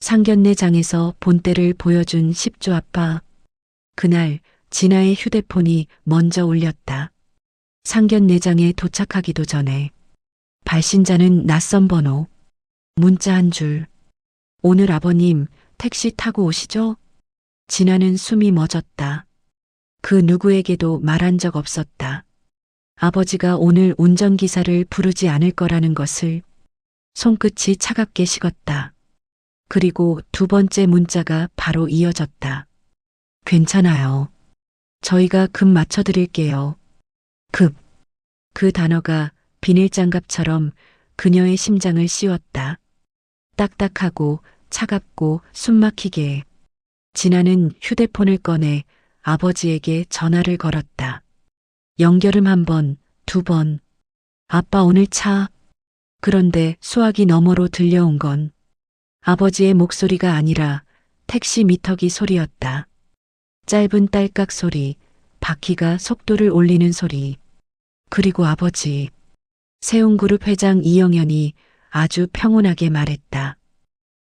상견례장에서 본때를 보여준 십조 아빠. 그날 진아의 휴대폰이 먼저 울렸다. 상견례장에 도착하기도 전에 발신자는 낯선 번호. 문자 한 줄. 오늘 아버님 택시 타고 오시죠? 진아는 숨이 멎었다. 그 누구에게도 말한 적 없었다. 아버지가 오늘 운전기사를 부르지 않을 거라는 것을. 손끝이 차갑게 식었다. 그리고 두 번째 문자가 바로 이어졌다. 괜찮아요. 저희가 급 맞춰드릴게요. 급. 그 단어가 비닐장갑처럼 그녀의 심장을 씌웠다. 딱딱하고 차갑고 숨막히게. 진아는 휴대폰을 꺼내 아버지에게 전화를 걸었다. 연결음 한 번, 두 번. 아빠 오늘 차. 그런데 수화기 너머로 들려온 건 아버지의 목소리가 아니라 택시 미터기 소리였다. 짧은 딸깍 소리, 바퀴가 속도를 올리는 소리. 그리고 아버지. 세운그룹 회장 이영현이 아주 평온하게 말했다.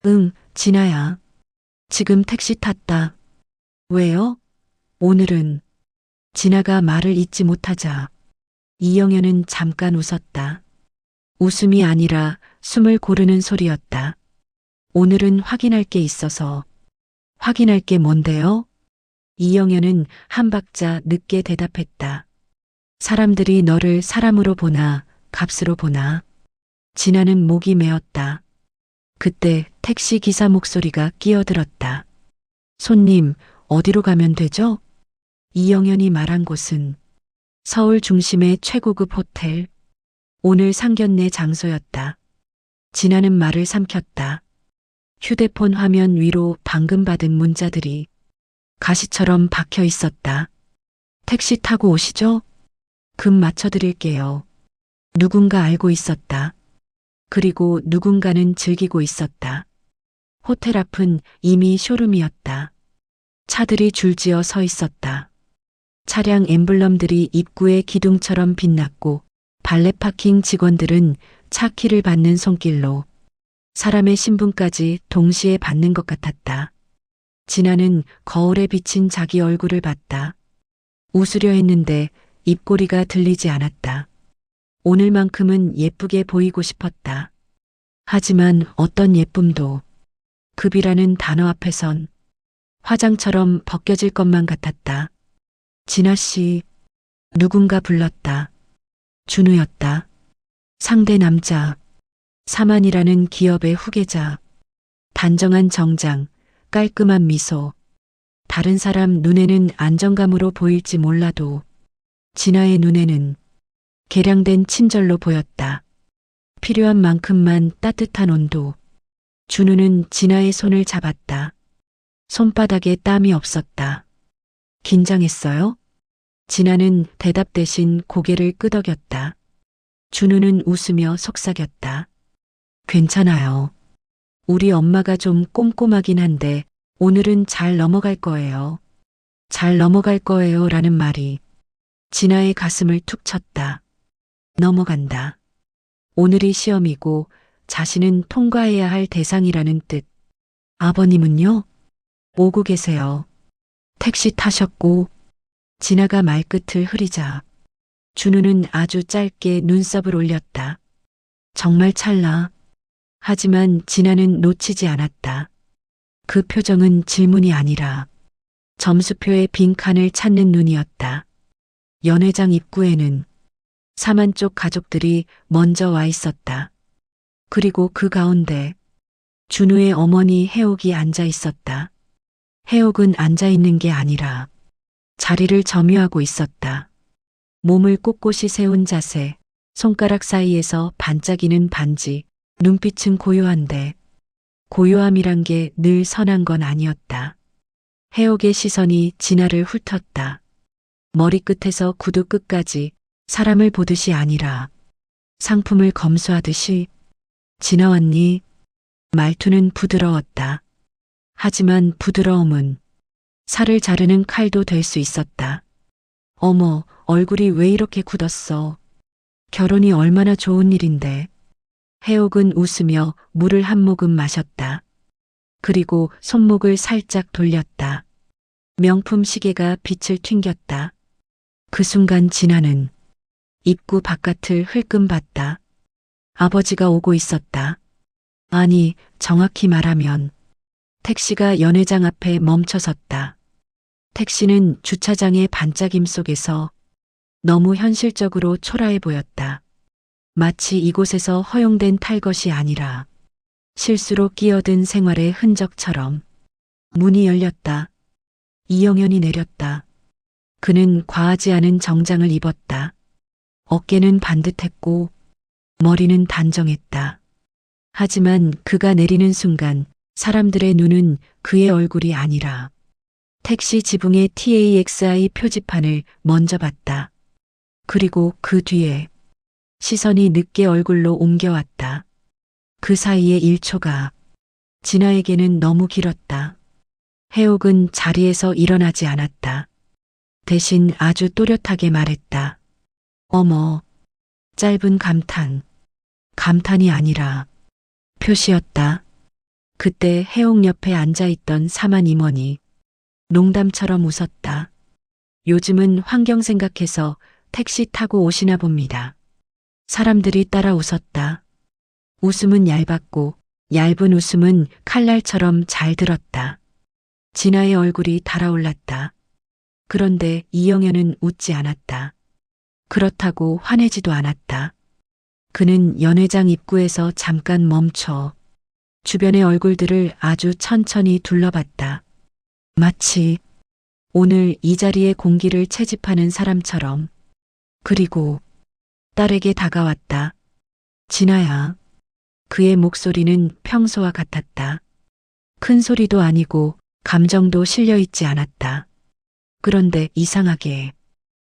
응, 진아야. 지금 택시 탔다. 왜요? 오늘은. 진아가 말을 잇지 못하자 이영현은 잠깐 웃었다. 웃음이 아니라 숨을 고르는 소리였다. 오늘은 확인할 게 있어서. 확인할 게 뭔데요? 이영현은 한 박자 늦게 대답했다. 사람들이 너를 사람으로 보나 값으로 보나. 진아는 목이 메었다. 그때 택시 기사 목소리가 끼어들었다. 손님, 어디로 가면 되죠? 이영현이 말한 곳은 서울 중심의 최고급 호텔. 오늘 상견례 장소였다. 진아는 말을 삼켰다. 휴대폰 화면 위로 방금 받은 문자들이 가시처럼 박혀 있었다. 택시 타고 오시죠? 급 맞춰드릴게요. 누군가 알고 있었다. 그리고 누군가는 즐기고 있었다. 호텔 앞은 이미 쇼룸이었다. 차들이 줄지어 서 있었다. 차량 엠블럼들이 입구에 기둥처럼 빛났고 발레 파킹 직원들은 차 키를 받는 손길로 사람의 신분까지 동시에 받는 것 같았다. 진아는 거울에 비친 자기 얼굴을 봤다. 웃으려 했는데 입꼬리가 들리지 않았다. 오늘만큼은 예쁘게 보이고 싶었다. 하지만 어떤 예쁨도 급이라는 단어 앞에선 화장처럼 벗겨질 것만 같았다. 진아 씨, 누군가 불렀다. 준우였다. 상대 남자, 사만이라는 기업의 후계자. 단정한 정장, 깔끔한 미소. 다른 사람 눈에는 안정감으로 보일지 몰라도 진아의 눈에는 개량된 친절로 보였다. 필요한 만큼만 따뜻한 온도. 준우는 진아의 손을 잡았다. 손바닥에 땀이 없었다. 긴장했어요? 진아는 대답 대신 고개를 끄덕였다. 준우는 웃으며 속삭였다. 괜찮아요. 우리 엄마가 좀 꼼꼼하긴 한데 오늘은 잘 넘어갈 거예요. 잘 넘어갈 거예요 라는 말이 진아의 가슴을 툭 쳤다. 넘어간다. 오늘이 시험이고 자신은 통과해야 할 대상이라는 뜻. 아버님은요? 오고 계세요. 택시 타셨고. 진아가 말끝을 흐리자 준우는 아주 짧게 눈썹을 올렸다. 정말 찰나. 하지만 진아는 놓치지 않았다. 그 표정은 질문이 아니라 점수표의 빈칸을 찾는 눈이었다. 연회장 입구에는 사만 쪽 가족들이 먼저 와 있었다. 그리고 그 가운데 준우의 어머니 해옥이 앉아 있었다. 해옥은 앉아 있는 게 아니라 자리를 점유하고 있었다. 몸을 꼿꼿이 세운 자세, 손가락 사이에서 반짝이는 반지, 눈빛은 고요한데 고요함이란 게 늘 선한 건 아니었다. 해옥의 시선이 진아를 훑었다. 머리끝에서 구두 끝까지 사람을 보듯이 아니라 상품을 검수하듯이. 지나왔니? 말투는 부드러웠다. 하지만 부드러움은 살을 자르는 칼도 될 수 있었다. 어머, 얼굴이 왜 이렇게 굳었어? 결혼이 얼마나 좋은 일인데. 해옥은 웃으며 물을 한 모금 마셨다. 그리고 손목을 살짝 돌렸다. 명품 시계가 빛을 튕겼다. 그 순간 진아는 입구 바깥을 흘끔 봤다. 아버지가 오고 있었다. 아니, 정확히 말하면 택시가 연회장 앞에 멈춰섰다. 택시는 주차장의 반짝임 속에서 너무 현실적으로 초라해 보였다. 마치 이곳에서 허용된 탈 것이 아니라 실수로 끼어든 생활의 흔적처럼. 문이 열렸다. 이영현이 내렸다. 그는 과하지 않은 정장을 입었다. 어깨는 반듯했고 머리는 단정했다. 하지만 그가 내리는 순간 사람들의 눈은 그의 얼굴이 아니라 택시 지붕의 TAXI 표지판을 먼저 봤다. 그리고 그 뒤에 시선이 늦게 얼굴로 옮겨왔다. 그 사이의 1초가 진아에게는 너무 길었다. 해옥은 자리에서 일어나지 않았다. 대신 아주 또렷하게 말했다. 어머. 짧은 감탄. 감탄이 아니라 표시였다. 그때 해옥 옆에 앉아있던 사만 임원이 농담처럼 웃었다. 요즘은 환경 생각해서 택시 타고 오시나 봅니다. 사람들이 따라 웃었다. 웃음은 얇았고 얇은 웃음은 칼날처럼 잘 들었다. 진아의 얼굴이 달아올랐다. 그런데 이영현은 웃지 않았다. 그렇다고 화내지도 않았다. 그는 연회장 입구에서 잠깐 멈춰 주변의 얼굴들을 아주 천천히 둘러봤다. 마치 오늘 이 자리의 공기를 채집하는 사람처럼. 그리고 딸에게 다가왔다. 진아야. 그의 목소리는 평소와 같았다. 큰 소리도 아니고 감정도 실려 있지 않았다. 그런데 이상하게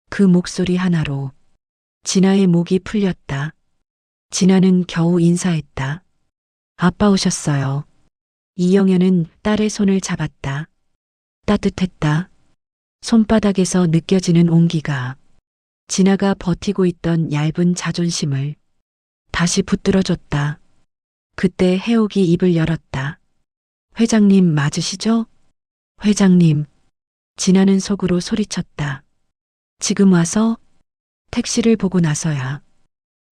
그 목소리 하나로 진아의 목이 풀렸다. 진아는 겨우 인사했다. 아빠 오셨어요. 이영현은 딸의 손을 잡았다. 따뜻했다. 손바닥에서 느껴지는 온기가 진아가 버티고 있던 얇은 자존심을 다시 붙들어줬다. 그때 해옥이 입을 열었다. 회장님 맞으시죠? 회장님. 진아는 속으로 소리쳤다. 지금 와서? 택시를 보고 나서야.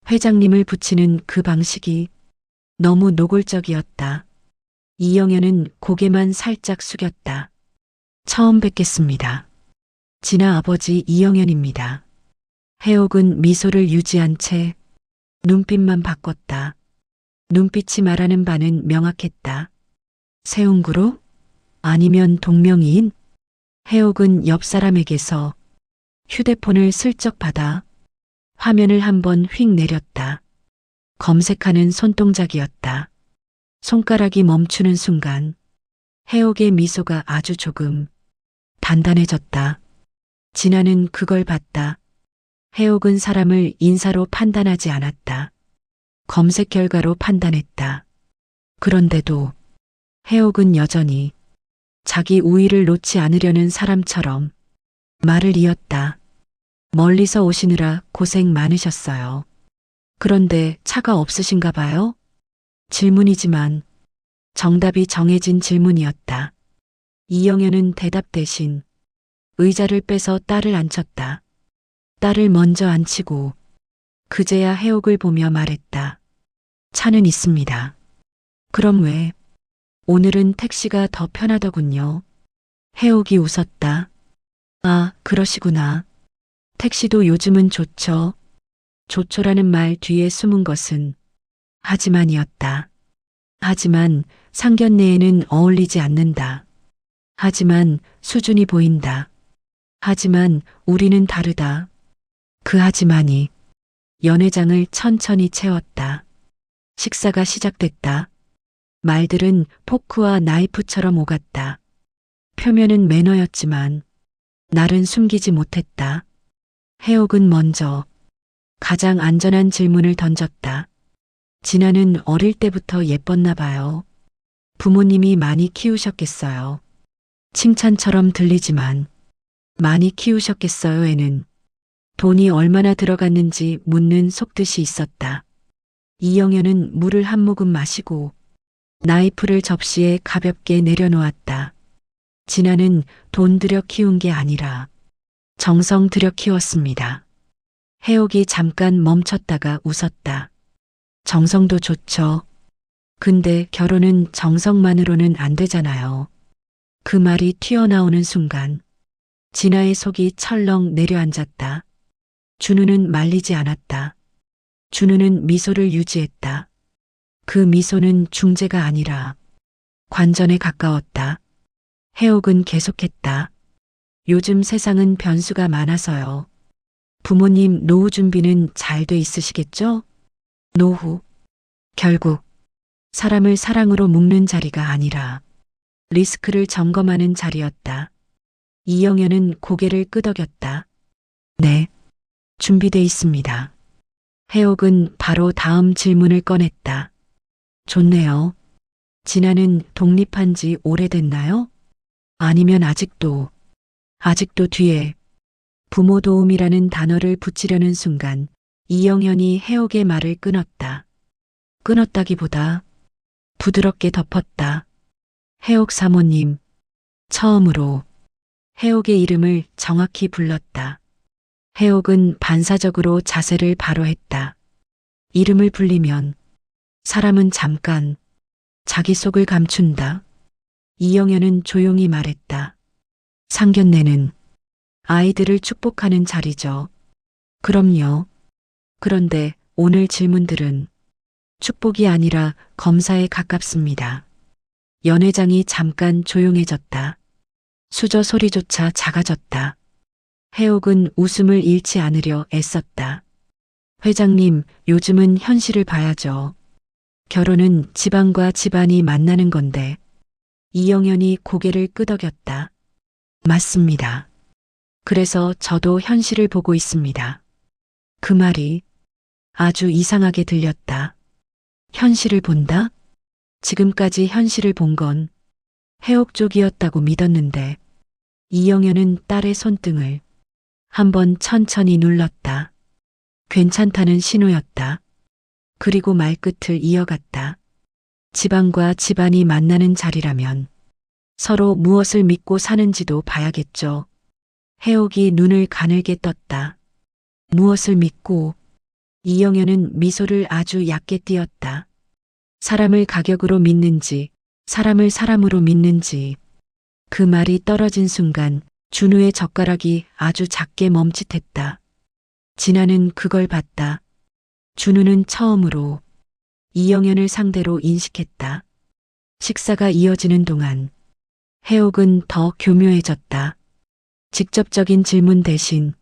회장님을 붙이는 그 방식이 너무 노골적이었다. 이영현은 고개만 살짝 숙였다. 처음 뵙겠습니다. 진아 아버지 이영현입니다. 해옥은 미소를 유지한 채 눈빛만 바꿨다. 눈빛이 말하는 바는 명확했다. 세운그룹? 아니면 동명이인? 해옥은 옆 사람에게서 휴대폰을 슬쩍 받아 화면을 한번 휙 내렸다. 검색하는 손동작이었다. 손가락이 멈추는 순간 해옥의 미소가 아주 조금 단단해졌다. 진아는 그걸 봤다. 해옥은 사람을 인사로 판단하지 않았다. 검색 결과로 판단했다. 그런데도 해옥은 여전히 자기 우위를 놓지 않으려는 사람처럼 말을 이었다. 멀리서 오시느라 고생 많으셨어요. 그런데 차가 없으신가 봐요? 질문이지만 정답이 정해진 질문이었다. 이영현은 대답 대신 의자를 빼서 딸을 앉혔다. 딸을 먼저 앉히고 그제야 해옥을 보며 말했다. 차는 있습니다. 그럼 왜? 오늘은 택시가 더 편하더군요. 해옥이 웃었다. 아, 그러시구나. 택시도 요즘은 좋죠. 좋죠라는 말 뒤에 숨은 것은 하지만이었다. 하지만 상견례에는 어울리지 않는다. 하지만 수준이 보인다. 하지만 우리는 다르다. 그 하지만이 연회장을 천천히 채웠다. 식사가 시작됐다. 말들은 포크와 나이프처럼 오갔다. 표면은 매너였지만 날은 숨기지 못했다. 해옥은 먼저 가장 안전한 질문을 던졌다. 진아는 어릴 때부터 예뻤나 봐요. 부모님이 많이 키우셨겠어요. 칭찬처럼 들리지만 많이 키우셨겠어요에는 돈이 얼마나 들어갔는지 묻는 속뜻이 있었다. 이영현은 물을 한 모금 마시고 나이프를 접시에 가볍게 내려놓았다. 진아는 돈 들여 키운 게 아니라 정성 들여 키웠습니다. 해옥이 잠깐 멈췄다가 웃었다. 정성도 좋죠. 근데 결혼은 정성만으로는 안 되잖아요. 그 말이 튀어나오는 순간 진아의 속이 철렁 내려앉았다. 준우는 말리지 않았다. 준우는 미소를 유지했다. 그 미소는 중재가 아니라 관전에 가까웠다. 해옥은 계속했다. 요즘 세상은 변수가 많아서요. 부모님 노후 준비는 잘 돼 있으시겠죠? 노후. 결국 사람을 사랑으로 묶는 자리가 아니라 리스크를 점검하는 자리였다. 이영현은 고개를 끄덕였다. 네, 준비돼 있습니다. 해옥은 바로 다음 질문을 꺼냈다. 좋네요. 진아는 독립한 지 오래됐나요? 아니면 아직도 뒤에 부모 도움이라는 단어를 붙이려는 순간 이영현이 해옥의 말을 끊었다. 끊었다기보다 부드럽게 덮었다. 해옥 사모님, 처음으로 해옥의 이름을 정확히 불렀다. 해옥은 반사적으로 자세를 바로 했다. 이름을 불리면 사람은 잠깐 자기 속을 감춘다. 이영현은 조용히 말했다. 상견례는 아이들을 축복하는 자리죠. 그럼요. 그런데 오늘 질문들은 축복이 아니라 검사에 가깝습니다. 연회장이 잠깐 조용해졌다. 수저 소리조차 작아졌다. 해옥은 웃음을 잃지 않으려 애썼다. 회장님, 요즘은 현실을 봐야죠. 결혼은 집안과 집안이 만나는 건데. 이영현이 고개를 끄덕였다. 맞습니다. 그래서 저도 현실을 보고 있습니다. 그 말이 아주 이상하게 들렸다. 현실을 본다? 지금까지 현실을 본 건 해옥 쪽이었다고 믿었는데 이영현은 딸의 손등을 한번 천천히 눌렀다. 괜찮다는 신호였다. 그리고 말끝을 이어갔다. 집안과 집안이 만나는 자리라면 서로 무엇을 믿고 사는지도 봐야겠죠. 해옥이 눈을 가늘게 떴다. 무엇을 믿고? 이영현은 미소를 아주 얕게 띄었다. 사람을 가격으로 믿는지, 사람을 사람으로 믿는지. 그 말이 떨어진 순간 준우의 젓가락이 아주 작게 멈칫했다. 진아는 그걸 봤다. 준우는 처음으로 이영현을 상대로 인식했다. 식사가 이어지는 동안 해옥은 더 교묘해졌다. 직접적인 질문 대신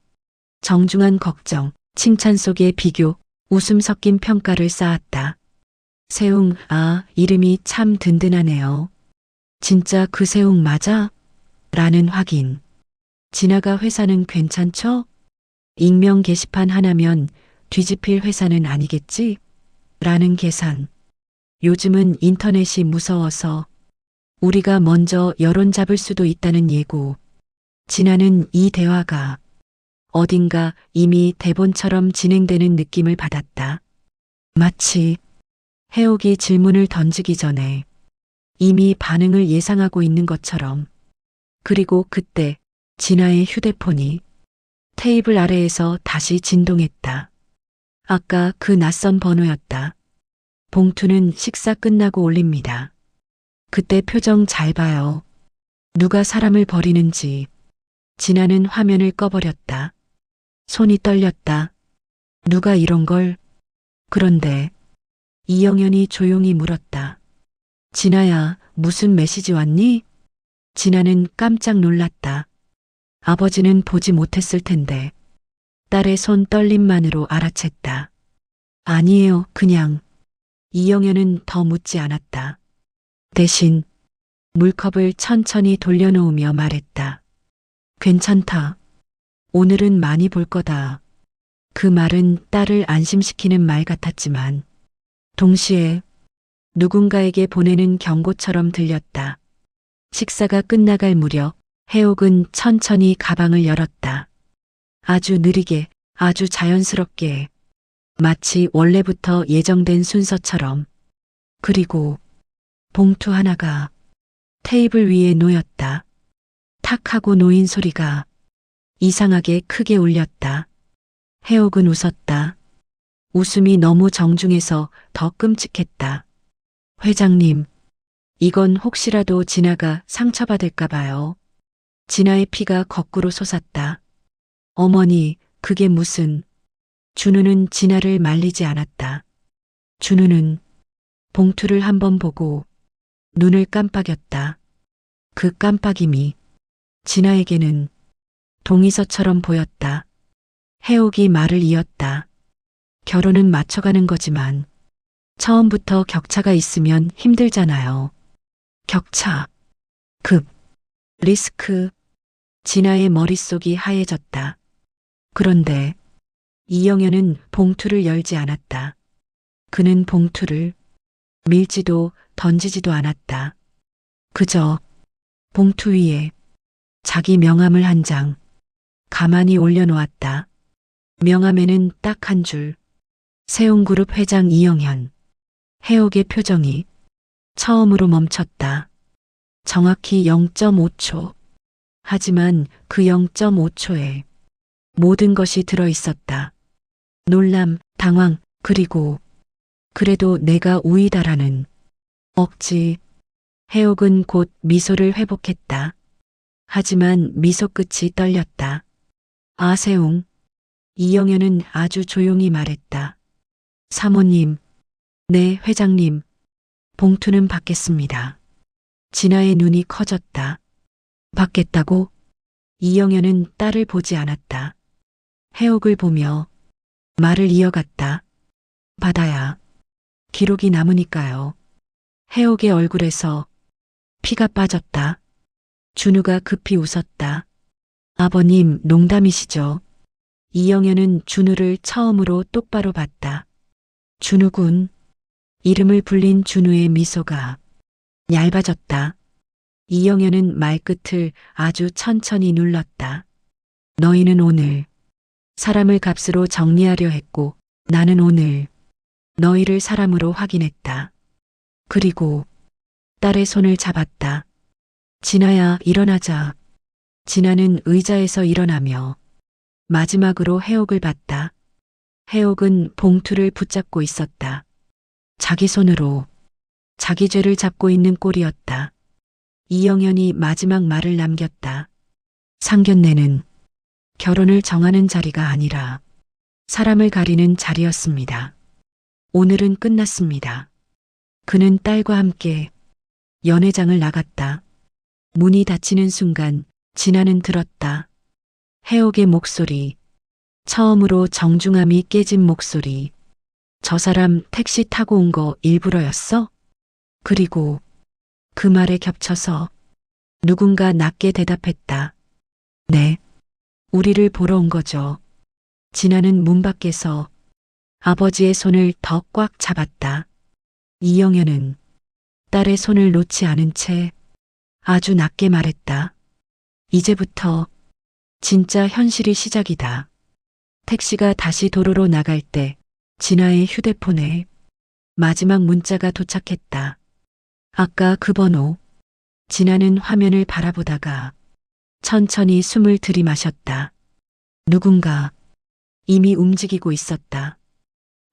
정중한 걱정, 칭찬 속에 비교, 웃음 섞인 평가를 쌓았다. 세웅, 이름이 참 든든하네요. 진짜 그 세웅 맞아? 라는 확인. 진아가 회사는 괜찮죠? 익명 게시판 하나면 뒤집힐 회사는 아니겠지? 라는 계산. 요즘은 인터넷이 무서워서 우리가 먼저 여론 잡을 수도 있다는 예고. 진아는 이 대화가 어딘가 이미 대본처럼 진행되는 느낌을 받았다. 마치 해옥이 질문을 던지기 전에 이미 반응을 예상하고 있는 것처럼. 그리고 그때 진아의 휴대폰이 테이블 아래에서 다시 진동했다. 아까 그 낯선 번호였다. 봉투는 식사 끝나고 올립니다. 그때 표정 잘 봐요. 누가 사람을 버리는지. 진아는 화면을 꺼버렸다. 손이 떨렸다. 누가 이런 걸? 그런데 이영현이 조용히 물었다. 진아야, 무슨 메시지 왔니? 진아는 깜짝 놀랐다. 아버지는 보지 못했을 텐데 딸의 손 떨림만으로 알아챘다. 아니에요, 그냥. 이영현은 더 묻지 않았다. 대신 물컵을 천천히 돌려놓으며 말했다. 괜찮다. 오늘은 많이 볼 거다. 그 말은 딸을 안심시키는 말 같았지만 동시에 누군가에게 보내는 경고처럼 들렸다. 식사가 끝나갈 무렵 해옥은 천천히 가방을 열었다. 아주 느리게, 아주 자연스럽게, 마치 원래부터 예정된 순서처럼. 그리고 봉투 하나가 테이블 위에 놓였다. 탁 하고 놓인 소리가 이상하게 크게 울렸다. 해옥은 웃었다. 웃음이 너무 정중해서 더 끔찍했다. 회장님, 이건 혹시라도 진아가 상처받을까 봐요. 진아의 피가 거꾸로 솟았다. 어머니, 그게 무슨... 준우는 진아를 말리지 않았다. 준우는 봉투를 한번 보고 눈을 깜빡였다. 그 깜빡임이 진아에게는 동의서처럼 보였다. 해옥이 말을 이었다. 결혼은 맞춰가는 거지만 처음부터 격차가 있으면 힘들잖아요. 격차, 급, 리스크. 진아의 머릿속이 하얘졌다. 그런데 이영현은 봉투를 열지 않았다. 그는 봉투를 밀지도 던지지도 않았다. 그저 봉투 위에 자기 명함을 한 장 가만히 올려놓았다. 명함에는 딱 한 줄. 세운그룹 회장 이영현. 해옥의 표정이 처음으로 멈췄다. 정확히 0.5초. 하지만 그 0.5초에 모든 것이 들어있었다. 놀람, 당황, 그리고 그래도 내가 우위다라는 억지. 해옥은 곧 미소를 회복했다. 하지만 미소 끝이 떨렸다. 아세웅. 이영현은 아주 조용히 말했다. 사모님, 네, 회장님. 봉투는 받겠습니다. 진아의 눈이 커졌다. 받겠다고? 이영현은 딸을 보지 않았다. 해옥을 보며 말을 이어갔다. 받아야 기록이 남으니까요. 해옥의 얼굴에서 피가 빠졌다. 준우가 급히 웃었다. 아버님, 농담이시죠? 이영현은 준우를 처음으로 똑바로 봤다. 준우군. 이름을 불린 준우의 미소가 얇아졌다. 이영현은 말끝을 아주 천천히 눌렀다. 너희는 오늘 사람을 값으로 정리하려 했고 나는 오늘 너희를 사람으로 확인했다. 그리고 딸의 손을 잡았다. 진아야, 일어나자. 진아는 의자에서 일어나며 마지막으로 해옥을 봤다. 해옥은 봉투를 붙잡고 있었다. 자기 손으로 자기 죄를 잡고 있는 꼴이었다. 이영현이 마지막 말을 남겼다. 상견례는 결혼을 정하는 자리가 아니라 사람을 가리는 자리였습니다. 오늘은 끝났습니다. 그는 딸과 함께 연회장을 나갔다. 문이 닫히는 순간 진아는 들었다. 해옥의 목소리. 처음으로 정중함이 깨진 목소리. 저 사람 택시 타고 온 거 일부러였어? 그리고 그 말에 겹쳐서 누군가 낮게 대답했다. 네, 우리를 보러 온 거죠. 진아는 문 밖에서 아버지의 손을 더 꽉 잡았다. 이영현은 딸의 손을 놓지 않은 채 아주 낮게 말했다. 이제부터 진짜 현실이 시작이다. 택시가 다시 도로로 나갈 때 진아의 휴대폰에 마지막 문자가 도착했다. 아까 그 번호. 진아는 화면을 바라보다가 천천히 숨을 들이마셨다. 누군가 이미 움직이고 있었다.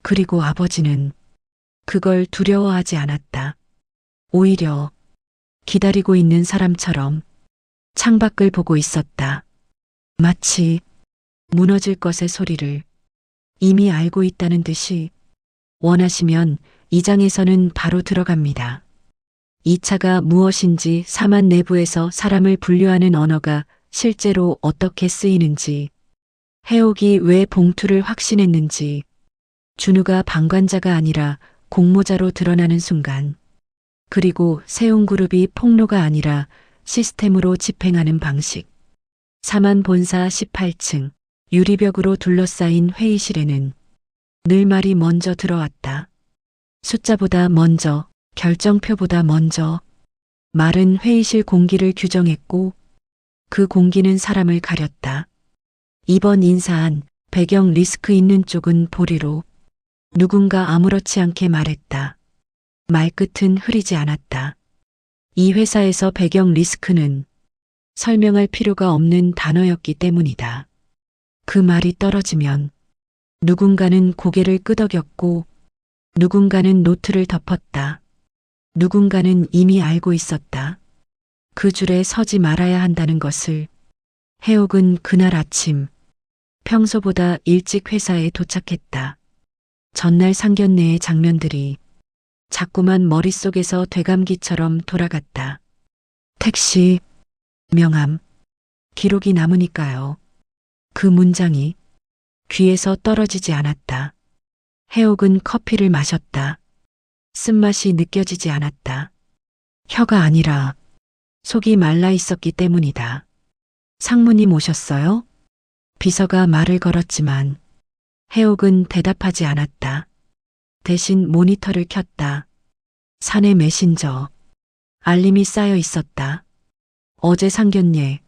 그리고 아버지는 그걸 두려워하지 않았다. 오히려 기다리고 있는 사람처럼 창밖을 보고 있었다. 마치 무너질 것의 소리를 이미 알고 있다는 듯이. 원하시면 이 장에서는 바로 들어갑니다. 이 차가 무엇인지, 사만 내부에서 사람을 분류하는 언어가 실제로 어떻게 쓰이는지, 해옥이 왜 봉투를 확신했는지, 준우가 방관자가 아니라 공모자로 드러나는 순간, 그리고 세운그룹이 폭로가 아니라 시스템으로 집행하는 방식. 사만 본사 18층 유리벽으로 둘러싸인 회의실에는 늘 말이 먼저 들어왔다. 숫자보다 먼저, 결정표보다 먼저. 말은 회의실 공기를 규정했고 그 공기는 사람을 가렸다. 이번 인사안 배경 리스크 있는 쪽은 보리로. 누군가 아무렇지 않게 말했다. 말끝은 흐리지 않았다. 이 회사에서 배경 리스크는 설명할 필요가 없는 단어였기 때문이다. 그 말이 떨어지면 누군가는 고개를 끄덕였고 누군가는 노트를 덮었다. 누군가는 이미 알고 있었다. 그 줄에 서지 말아야 한다는 것을. 해옥은 그날 아침 평소보다 일찍 회사에 도착했다. 전날 상견례의 장면들이 자꾸만 머릿속에서 되감기처럼 돌아갔다. 택시, 명함, 기록이 남으니까요. 그 문장이 귀에서 떨어지지 않았다. 해옥은 커피를 마셨다. 쓴맛이 느껴지지 않았다. 혀가 아니라 속이 말라 있었기 때문이다. 상무님 오셨어요? 비서가 말을 걸었지만 해옥은 대답하지 않았다. 대신 모니터를 켰다. 사내 메신저. 알림이 쌓여 있었다. 어제 상견례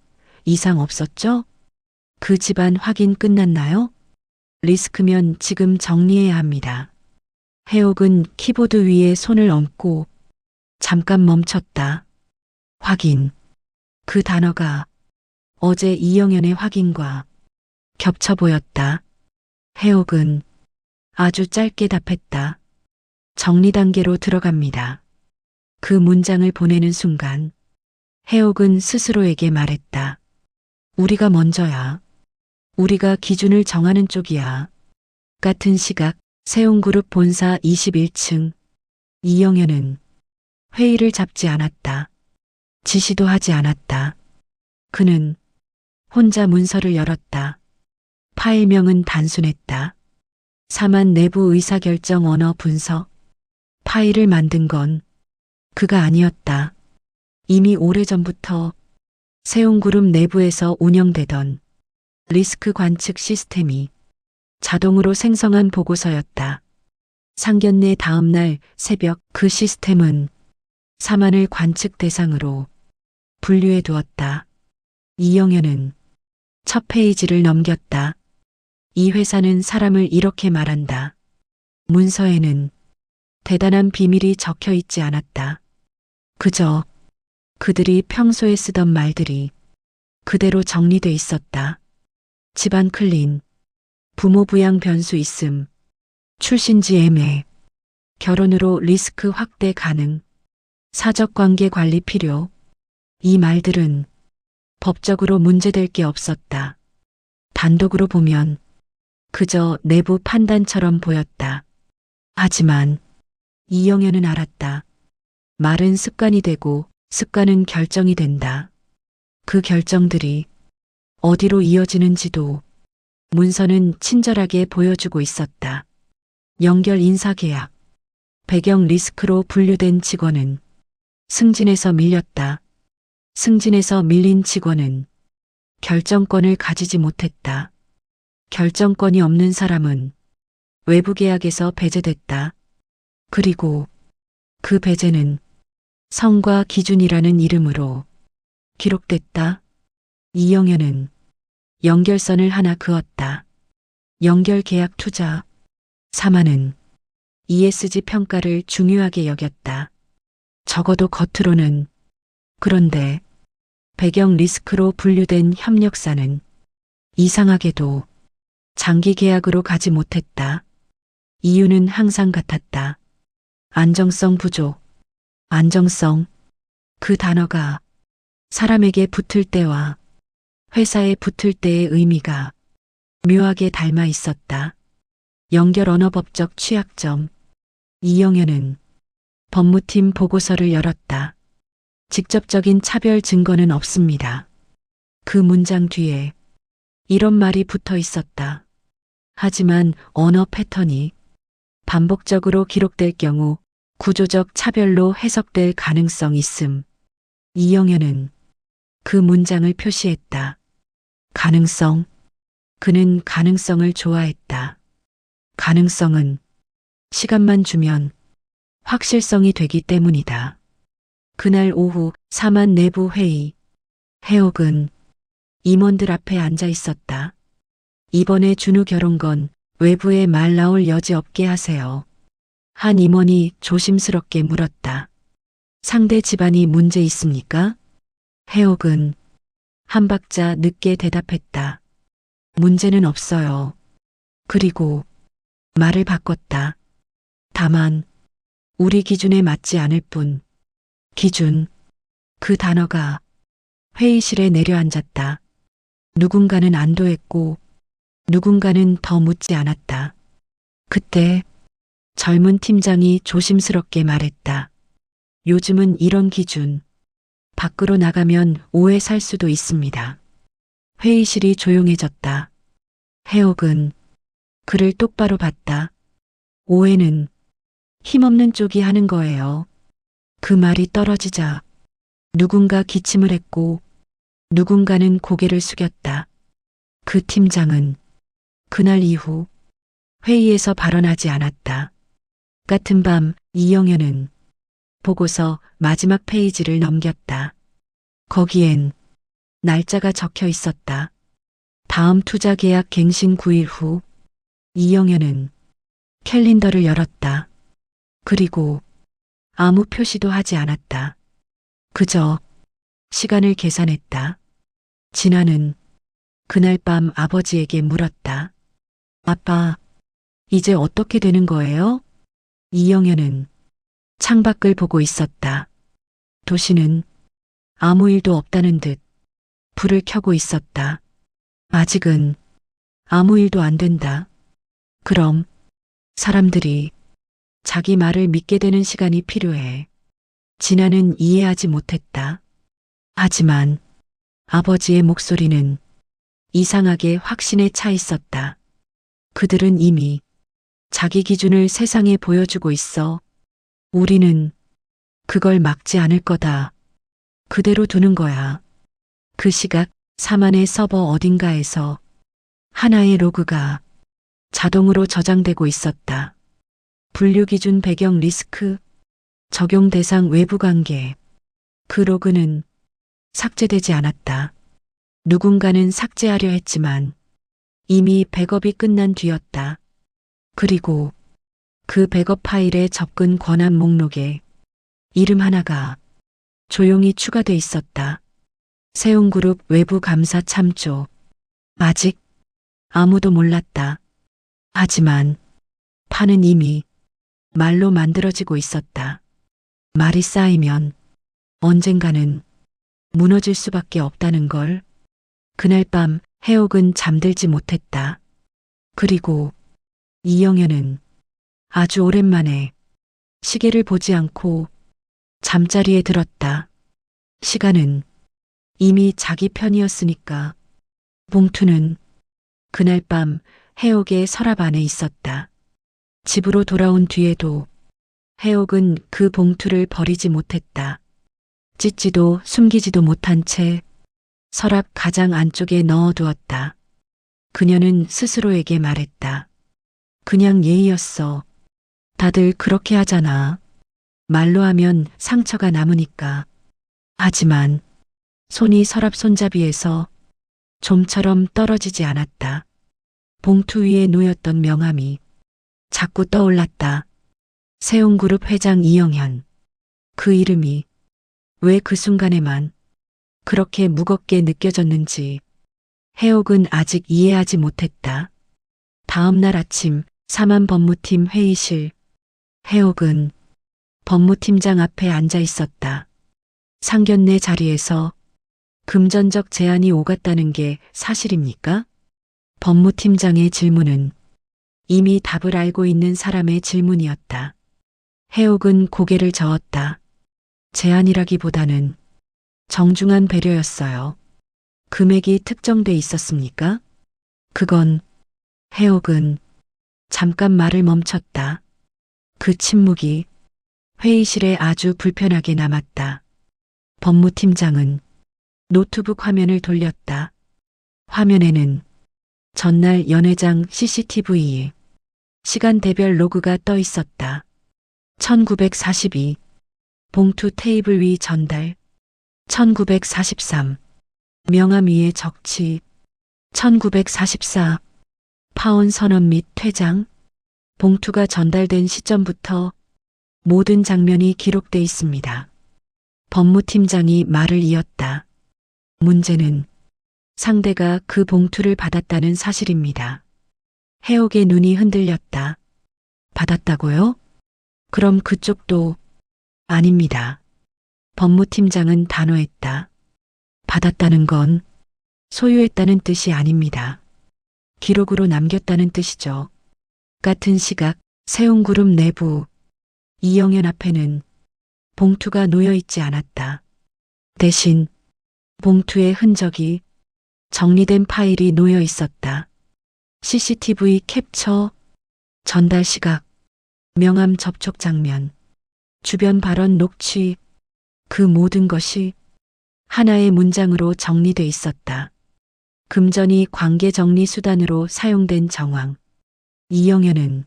이상 없었죠? 그 집안 확인 끝났나요? 리스크면 지금 정리해야 합니다. 해옥은 키보드 위에 손을 얹고 잠깐 멈췄다. 확인. 그 단어가 어제 이영현의 확인과 겹쳐 보였다. 해옥은 아주 짧게 답했다. 정리 단계로 들어갑니다. 그 문장을 보내는 순간 해옥은 스스로에게 말했다. 우리가 먼저야. 우리가 기준을 정하는 쪽이야. 같은 시각 세운그룹 본사 21층. 이영현은 회의를 잡지 않았다. 지시도 하지 않았다. 그는 혼자 문서를 열었다. 파일명은 단순했다. 사만 내부 의사결정 언어 분석. 파일을 만든 건 그가 아니었다. 이미 오래전부터 세운그룹 내부에서 운영되던 리스크 관측 시스템이 자동으로 생성한 보고서였다. 상견례 다음 날 새벽 그 시스템은 사만을 관측 대상으로 분류해 두었다. 이영현은 첫 페이지를 넘겼다. 이 회사는 사람을 이렇게 말한다. 문서에는 대단한 비밀이 적혀 있지 않았다. 그저 그들이 평소에 쓰던 말들이 그대로 정리돼 있었다. 집안 클린, 부모 부양 변수 있음, 출신지 애매, 결혼으로 리스크 확대 가능, 사적관계 관리 필요. 이 말들은 법적으로 문제될 게 없었다. 단독으로 보면 그저 내부 판단처럼 보였다. 하지만 이영현은 알았다. 말은 습관이 되고 습관은 결정이 된다. 그 결정들이 어디로 이어지는지도 문서는 친절하게 보여주고 있었다. 연결 인사계약. 배경 리스크로 분류된 직원은 승진해서 밀렸다. 승진해서 밀린 직원은 결정권을 가지지 못했다. 결정권이 없는 사람은 외부 계약에서 배제됐다. 그리고 그 배제는 성과 기준이라는 이름으로 기록됐다. 이영현은 연결선을 하나 그었다. 연결 계약 투자. 사만은 ESG 평가를 중요하게 여겼다. 적어도 겉으로는. 그런데 배경 리스크로 분류된 협력사는 이상하게도 장기 계약으로 가지 못했다. 이유는 항상 같았다. 안정성 부족. 안정성. 그 단어가 사람에게 붙을 때와 회사에 붙을 때의 의미가 묘하게 닮아 있었다. 연결 언어법적 취약점. 이영현은 법무팀 보고서를 열었다. 직접적인 차별 증거는 없습니다. 그 문장 뒤에 이런 말이 붙어 있었다. 하지만 언어 패턴이 반복적으로 기록될 경우 구조적 차별로 해석될 가능성 있음. 이영현은 그 문장을 표시했다. 가능성. 그는 가능성을 좋아했다. 가능성은 시간만 주면 확실성이 되기 때문이다. 그날 오후 사만 내부 회의. 해옥은 임원들 앞에 앉아 있었다. 이번에 준우 결혼건 외부에 말 나올 여지 없게 하세요. 한 임원이 조심스럽게 물었다. 상대 집안이 문제 있습니까? 해옥은 한 박자 늦게 대답했다. 문제는 없어요. 그리고 말을 바꿨다. 다만 우리 기준에 맞지 않을 뿐. 기준. 그 단어가 회의실에 내려앉았다. 누군가는 안도했고 누군가는 더 묻지 않았다. 그때 젊은 팀장이 조심스럽게 말했다. 요즘은 이런 기준. 밖으로 나가면 오해 살 수도 있습니다. 회의실이 조용해졌다. 해옥은 그를 똑바로 봤다. 오해는 힘없는 쪽이 하는 거예요. 그 말이 떨어지자 누군가 기침을 했고 누군가는 고개를 숙였다. 그 팀장은 그날 이후 회의에서 발언하지 않았다. 같은 밤 이영현은 보고서 마지막 페이지를 넘겼다. 거기엔 날짜가 적혀 있었다. 다음 투자 계약 갱신 9일 후. 이영현은 캘린더를 열었다. 그리고 아무 표시도 하지 않았다. 그저 시간을 계산했다. 진아는 그날 밤 아버지에게 물었다. 아빠, 이제 어떻게 되는 거예요? 이영현은 창밖을 보고 있었다. 도시는 아무 일도 없다는 듯 불을 켜고 있었다. 아직은 아무 일도 안 된다. 그럼 사람들이 자기 말을 믿게 되는 시간이 필요해. 진아는 이해하지 못했다. 하지만 아버지의 목소리는 이상하게 확신에 차 있었다. 그들은 이미 자기 기준을 세상에 보여주고 있어. 우리는 그걸 막지 않을 거다. 그대로 두는 거야. 그 시각 사만의 서버 어딘가에서 하나의 로그가 자동으로 저장되고 있었다. 분류 기준 배경 리스크, 적용 대상 외부 관계. 그 로그는 삭제되지 않았다. 누군가는 삭제하려 했지만 이미 백업이 끝난 뒤였다. 그리고 그 백업 파일의 접근 권한 목록에 이름 하나가 조용히 추가돼 있었다. 세운그룹 외부 감사 참조. 아직 아무도 몰랐다. 하지만 판은 이미 말로 만들어지고 있었다. 말이 쌓이면 언젠가는 무너질 수밖에 없다는 걸. 그날 밤 해옥은 잠들지 못했다. 그리고 이영현은 아주 오랜만에 시계를 보지 않고 잠자리에 들었다. 시간은 이미 자기 편이었으니까. 봉투는 그날 밤 해옥의 서랍 안에 있었다. 집으로 돌아온 뒤에도 해옥은 그 봉투를 버리지 못했다. 찢지도 숨기지도 못한 채 서랍 가장 안쪽에 넣어두었다. 그녀는 스스로에게 말했다. 그냥 예의였어. 다들 그렇게 하잖아. 말로 하면 상처가 남으니까. 하지만 손이 서랍 손잡이에서 좀처럼 떨어지지 않았다. 봉투 위에 놓였던 명함이 자꾸 떠올랐다. 세운그룹 회장 이영현. 그 이름이 왜 그 순간에만 그렇게 무겁게 느껴졌는지 해옥은 아직 이해하지 못했다. 다음 날 아침 사만 법무팀 회의실. 해옥은 법무팀장 앞에 앉아 있었다. 상견례 자리에서 금전적 제한이 오갔다는 게 사실입니까? 법무팀장의 질문은 이미 답을 알고 있는 사람의 질문이었다. 해옥은 고개를 저었다. 제한이라기보다는 정중한 배려였어요. 금액이 특정돼 있었습니까? 그건. 해옥은 잠깐 말을 멈췄다. 그 침묵이 회의실에 아주 불편하게 남았다. 법무팀장은 노트북 화면을 돌렸다. 화면에는 전날 연회장 CCTV 시간대별 로그가 떠 있었다. 1942 봉투 테이블 위 전달. 1943 명함 위에 적치. 1944 파혼 선언 및 퇴장. 봉투가 전달된 시점부터 모든 장면이 기록돼 있습니다. 법무팀장이 말을 이었다. 문제는 상대가 그 봉투를 받았다는 사실입니다. 해옥의 눈이 흔들렸다. 받았다고요? 그럼 그쪽도 아닙니다. 법무팀장은 단호했다. 받았다는 건 소유했다는 뜻이 아닙니다. 기록으로 남겼다는 뜻이죠. 같은 시각 세운그룹 내부 이영현 앞에는 봉투가 놓여 있지 않았다. 대신 봉투의 흔적이 정리된 파일이 놓여 있었다. CCTV 캡처, 전달 시각, 명함 접촉 장면, 주변 발언 녹취, 그 모든 것이 하나의 문장으로 정리돼 있었다. 금전이 관계 정리 수단으로 사용된 정황. 이영현은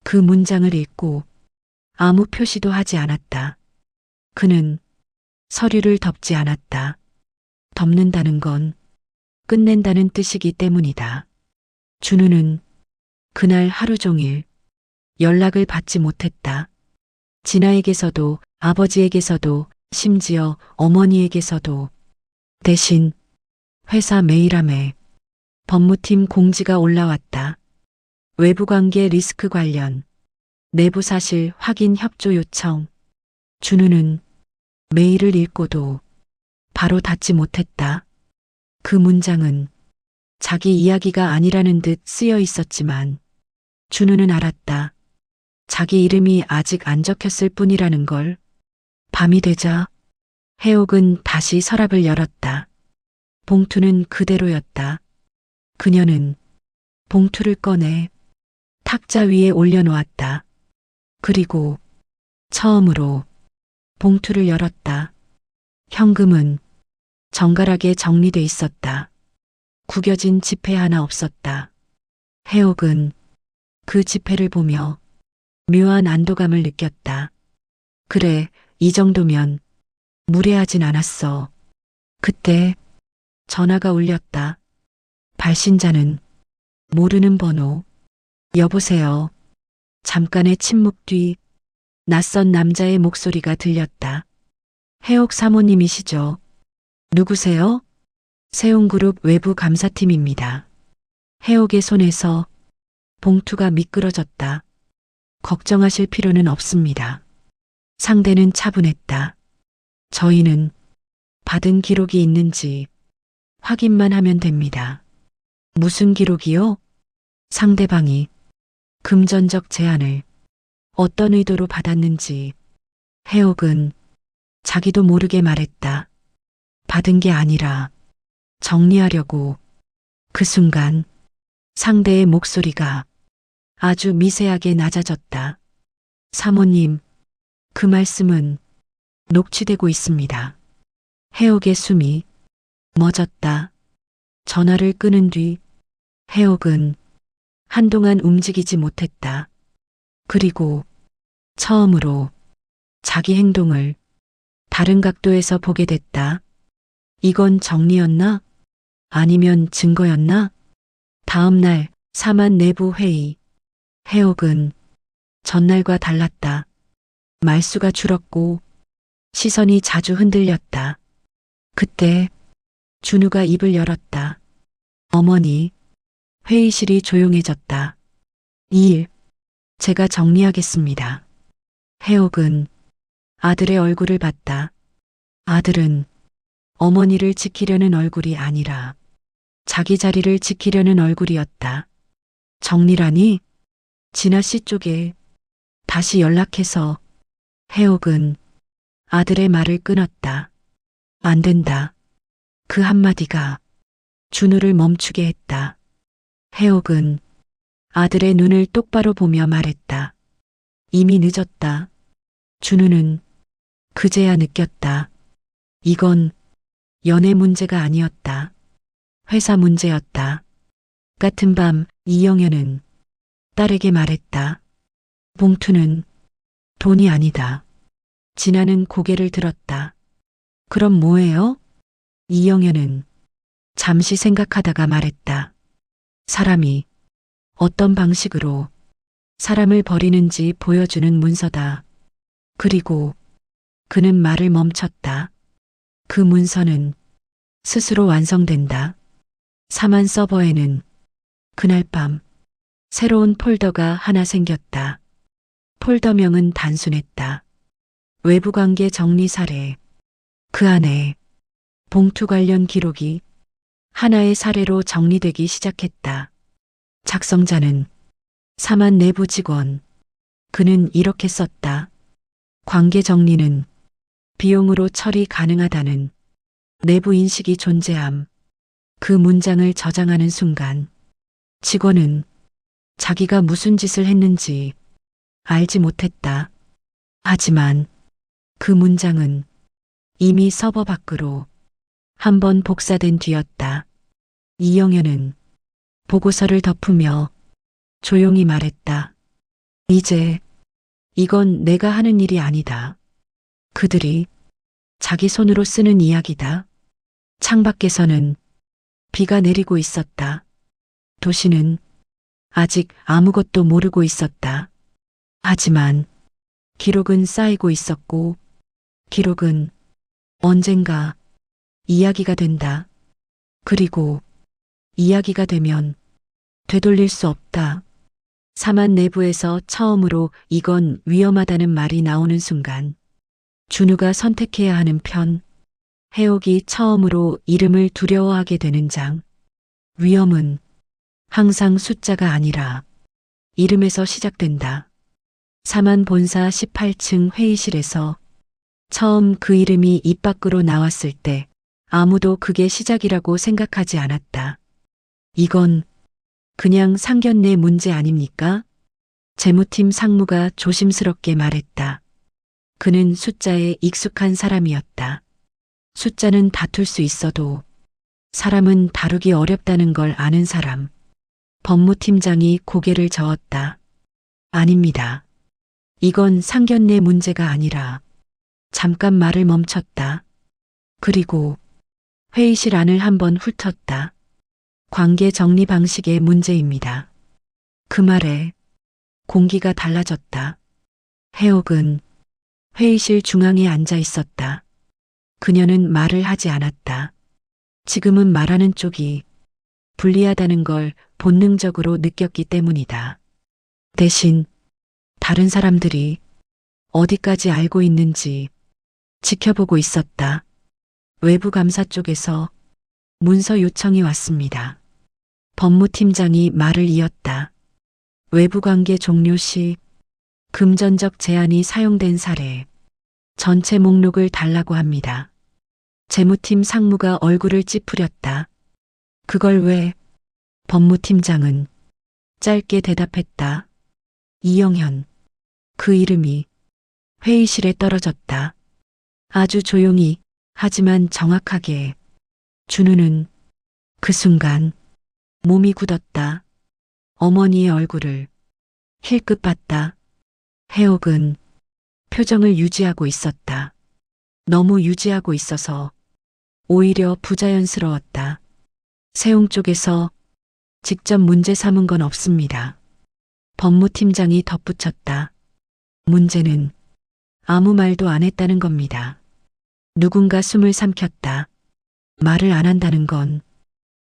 그 문장을 읽고 아무 표시도 하지 않았다. 그는 서류를 덮지 않았다. 덮는다는 건 끝낸다는 뜻이기 때문이다. 준우는 그날 하루 종일 연락을 받지 못했다. 진아에게서도 아버지에게서도 심지어 어머니에게서도. 대신 회사 메일함에 법무팀 공지가 올라왔다. 외부관계 리스크 관련 내부 사실 확인 협조 요청. 준우는 메일을 읽고도 바로 닫지 못했다. 그 문장은 자기 이야기가 아니라는 듯 쓰여 있었지만 준우는 알았다. 자기 이름이 아직 안 적혔을 뿐이라는 걸. 밤이 되자 해옥은 다시 서랍을 열었다. 봉투는 그대로였다. 그녀는 봉투를 꺼내 탁자 위에 올려놓았다. 그리고 처음으로 봉투를 열었다. 현금은 정갈하게 정리돼 있었다. 구겨진 지폐 하나 없었다. 해옥은 그 지폐를 보며 묘한 안도감을 느꼈다. 그래, 이 정도면 무례하진 않았어. 그때 전화가 울렸다. 발신자는 모르는 번호. 여보세요. 잠깐의 침묵 뒤 낯선 남자의 목소리가 들렸다. 해옥 사모님이시죠? 누구세요? 세운그룹 외부 감사팀입니다. 해옥의 손에서 봉투가 미끄러졌다. 걱정하실 필요는 없습니다. 상대는 차분했다. 저희는 받은 기록이 있는지 확인만 하면 됩니다. 무슨 기록이요? 상대방이 금전적 제안을 어떤 의도로 받았는지. 해옥은 자기도 모르게 말했다. 받은 게 아니라 정리하려고. 그 순간 상대의 목소리가 아주 미세하게 낮아졌다. 사모님, 그 말씀은 녹취되고 있습니다. 해옥의 숨이 멎었다. 전화를 끊은 뒤 해옥은 한동안 움직이지 못했다. 그리고 처음으로 자기 행동을 다른 각도에서 보게 됐다. 이건 정리였나? 아니면 증거였나? 다음 날 사만 내부 회의. 해옥은 전날과 달랐다. 말수가 줄었고 시선이 자주 흔들렸다. 그때 준우가 입을 열었다. 어머니. 회의실이 조용해졌다. 이 일 제가 정리하겠습니다. 해옥은 아들의 얼굴을 봤다. 아들은 어머니를 지키려는 얼굴이 아니라 자기 자리를 지키려는 얼굴이었다. 정리라니? 진아 씨 쪽에 다시 연락해서. 해옥은 아들의 말을 끊었다. 안 된다. 그 한마디가 준우를 멈추게 했다. 해옥은 아들의 눈을 똑바로 보며 말했다. 이미 늦었다. 준우는 그제야 느꼈다. 이건 연애 문제가 아니었다. 회사 문제였다. 같은 밤 이영현은 딸에게 말했다. 봉투는 돈이 아니다. 진아는 고개를 들었다. 그럼 뭐예요? 이영현은 잠시 생각하다가 말했다. 사람이 어떤 방식으로 사람을 버리는지 보여주는 문서다. 그리고 그는 말을 멈췄다. 그 문서는 스스로 완성된다. 사만 서버에는 그날 밤 새로운 폴더가 하나 생겼다. 폴더명은 단순했다. 외부관계 정리 사례. 그 안에 봉투 관련 기록이 하나의 사례로 정리되기 시작했다. 작성자는 사만 내부 직원. 그는 이렇게 썼다. 관계 정리는 비용으로 처리 가능하다는 내부 인식이 존재함. 그 문장을 저장하는 순간 직원은 자기가 무슨 짓을 했는지 알지 못했다. 하지만 그 문장은 이미 서버 밖으로 한 번 복사된 뒤였다. 이영현은 보고서를 덮으며 조용히 말했다. 이제 이건 내가 하는 일이 아니다. 그들이 자기 손으로 쓰는 이야기다. 창밖에서는 비가 내리고 있었다. 도시는 아직 아무것도 모르고 있었다. 하지만 기록은 쌓이고 있었고 기록은 언젠가 이야기가 된다. 그리고 이야기가 되면 되돌릴 수 없다. 사만 내부에서 처음으로 이건 위험하다는 말이 나오는 순간 준우가 선택해야 하는 편, 해옥이 처음으로 이름을 두려워하게 되는 장. 위험은 항상 숫자가 아니라 이름에서 시작된다. 사만 본사 18층 회의실에서 처음 그 이름이 입 밖으로 나왔을 때 아무도 그게 시작이라고 생각하지 않았다. 이건 그냥 상견례 문제 아닙니까? 재무팀 상무가 조심스럽게 말했다. 그는 숫자에 익숙한 사람이었다. 숫자는 다툴 수 있어도 사람은 다루기 어렵다는 걸 아는 사람. 법무팀장이 고개를 저었다. 아닙니다. 이건 상견례 문제가 아니라. 잠깐 말을 멈췄다. 그리고 회의실 안을 한번 훑었다. 관계 정리 방식의 문제입니다. 그 말에 공기가 달라졌다. 해옥은 회의실 중앙에 앉아 있었다. 그녀는 말을 하지 않았다. 지금은 말하는 쪽이 불리하다는 걸 본능적으로 느꼈기 때문이다. 대신 다른 사람들이 어디까지 알고 있는지 지켜보고 있었다. 외부 감사 쪽에서 문서 요청이 왔습니다. 법무팀장이 말을 이었다. 외부관계 종료 시 금전적 제한이 사용된 사례 전체 목록을 달라고 합니다. 재무팀 상무가 얼굴을 찌푸렸다. 그걸 왜? 법무팀장은 짧게 대답했다. 이영현. 그 이름이 회의실에 떨어졌다. 아주 조용히 하지만 정확하게. 준우는 그 순간 몸이 굳었다. 어머니의 얼굴을 힐끗 봤다. 해옥은 표정을 유지하고 있었다. 너무 유지하고 있어서 오히려 부자연스러웠다. 세웅 쪽에서 직접 문제 삼은 건 없습니다. 법무팀장이 덧붙였다. 문제는 아무 말도 안 했다는 겁니다. 누군가 숨을 삼켰다. 말을 안 한다는 건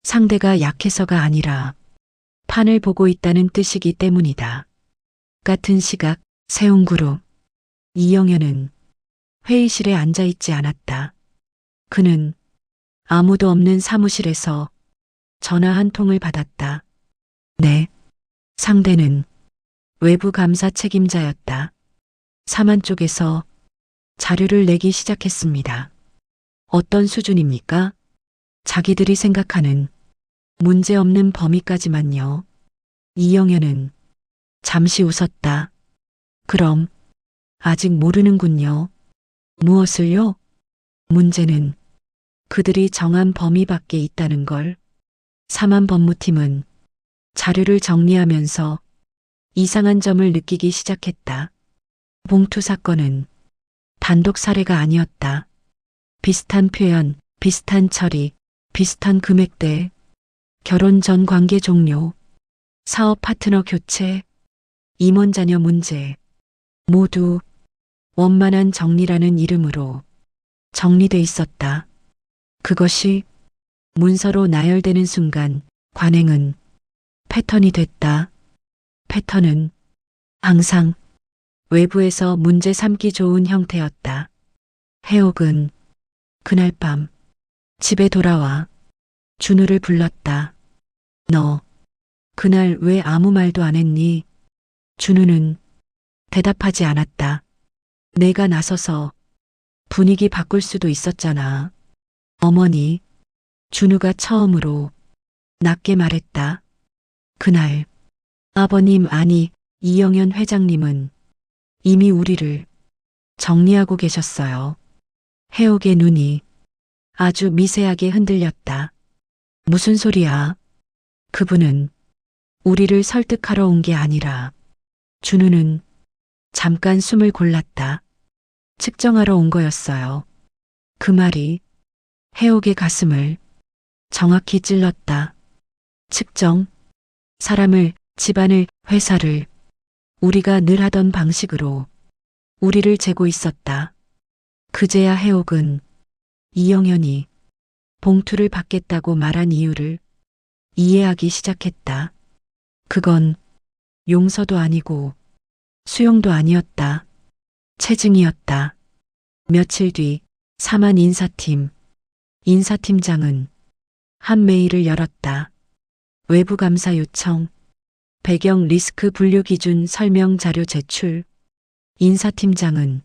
상대가 약해서가 아니라 판을 보고 있다는 뜻이기 때문이다. 같은 시각 세웅그룹. 이영현은 회의실에 앉아 있지 않았다. 그는 아무도 없는 사무실에서 전화 한 통을 받았다. 네. 상대는 외부 감사 책임자였다. 사만 쪽에서 자료를 내기 시작했습니다. 어떤 수준입니까? 자기들이 생각하는 문제없는 범위까지만요. 이영현은 잠시 웃었다. 그럼 아직 모르는군요. 무엇을요? 문제는 그들이 정한 범위 밖에 있다는 걸. 사만 법무팀은 자료를 정리하면서 이상한 점을 느끼기 시작했다. 봉투 사건은 단독 사례가 아니었다. 비슷한 표현, 비슷한 처리, 비슷한 금액대, 결혼 전 관계 종료, 사업 파트너 교체, 임원 자녀 문제 모두 원만한 정리라는 이름으로 정리돼 있었다. 그것이 문서로 나열되는 순간 관행은 패턴이 됐다. 패턴은 항상 외부에서 문제 삼기 좋은 형태였다. 해옥은 그날 밤 집에 돌아와 준우를 불렀다. 너 그날 왜 아무 말도 안 했니? 준우는 대답하지 않았다. 내가 나서서 분위기 바꿀 수도 있었잖아. 어머니, 준우가 처음으로 낮게 말했다. 그날 아버님 아니 이영현 회장님은 이미 우리를 정리하고 계셨어요. 해옥의 눈이 아주 미세하게 흔들렸다. 무슨 소리야? 그분은 우리를 설득하러 온 게 아니라 준우는 잠깐 숨을 골랐다. 측정하러 온 거였어요. 그 말이 해옥의 가슴을 정확히 찔렀다. 측정, 사람을, 집안을, 회사를 우리가 늘 하던 방식으로 우리를 재고 있었다. 그제야 해옥은 이영현이 봉투를 받겠다고 말한 이유를 이해하기 시작했다. 그건 용서도 아니고 수용도 아니었다. 체증이었다. 며칠 뒤 사만 인사팀장은 한 메일을 열었다. 외부 감사 요청, 배경 리스크 분류 기준 설명 자료 제출. 인사팀장은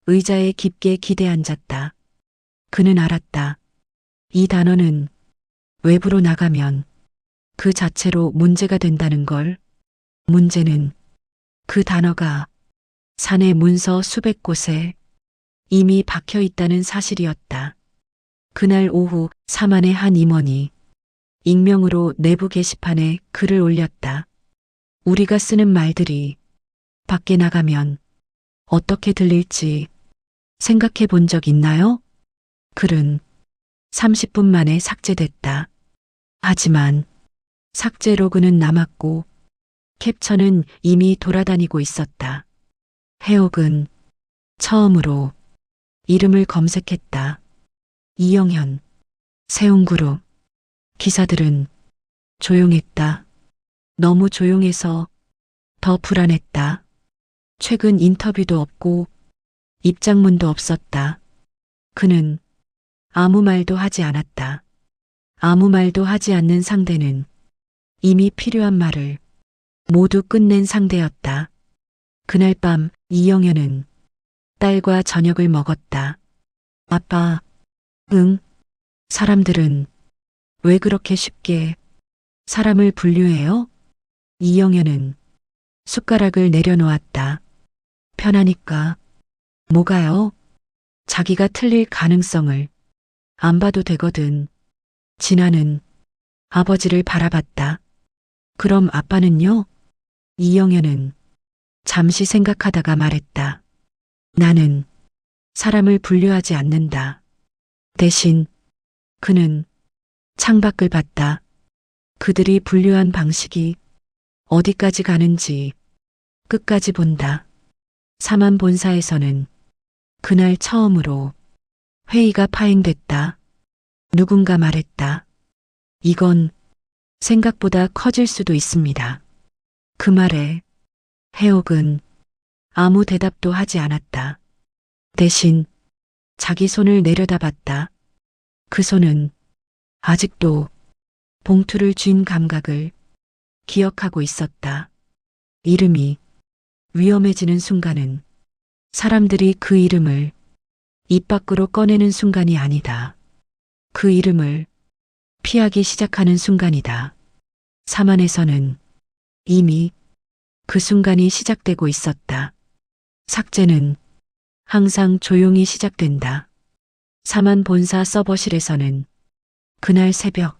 의자에 깊게 기대 앉았다. 그는 알았다. 이 단어는 외부로 나가면 그 자체로 문제가 된다는 걸. 문제는 그 단어가 사내 문서 수백 곳에 이미 박혀 있다는 사실이었다. 그날 오후 사만의 한 임원이 익명으로 내부 게시판에 글을 올렸다. 우리가 쓰는 말들이 밖에 나가면 어떻게 들릴지 생각해 본 적 있나요? 글은 30분 만에 삭제됐다. 하지만 삭제 로그는 남았고 캡처는 이미 돌아다니고 있었다. 해옥은 처음으로 이름을 검색했다. 이영현, 세운그룹. 기사들은 조용했다. 너무 조용해서 더 불안했다. 최근 인터뷰도 없고 입장문도 없었다. 그는 아무 말도 하지 않았다. 아무 말도 하지 않는 상대는 이미 필요한 말을 모두 끝낸 상대였다. 그날 밤 이영현은 딸과 저녁을 먹었다. 아빠, 응? 사람들은 왜 그렇게 쉽게 사람을 분류해요? 이영현은 숟가락을 내려놓았다. 편하니까. 뭐가요? 자기가 틀릴 가능성을 안 봐도 되거든. 진아는 아버지를 바라봤다. 그럼 아빠는요? 이영현은 잠시 생각하다가 말했다. 나는 사람을 분류하지 않는다. 대신 그는 창밖을 봤다. 그들이 분류한 방식이 어디까지 가는지 끝까지 본다. 사만 본사에서는 그날 처음으로 회의가 파행됐다. 누군가 말했다. 이건 생각보다 커질 수도 있습니다. 그 말에 해옥은 아무 대답도 하지 않았다. 대신 자기 손을 내려다봤다. 그 손은 아직도 봉투를 쥔 감각을 기억하고 있었다. 이름이 위험해지는 순간은 사람들이 그 이름을 입 밖으로 꺼내는 순간이 아니다. 그 이름을 피하기 시작하는 순간이다. 사만에서는 이미 그 순간이 시작되고 있었다. 삭제는 항상 조용히 시작된다. 사만 본사 서버실에서는 그날 새벽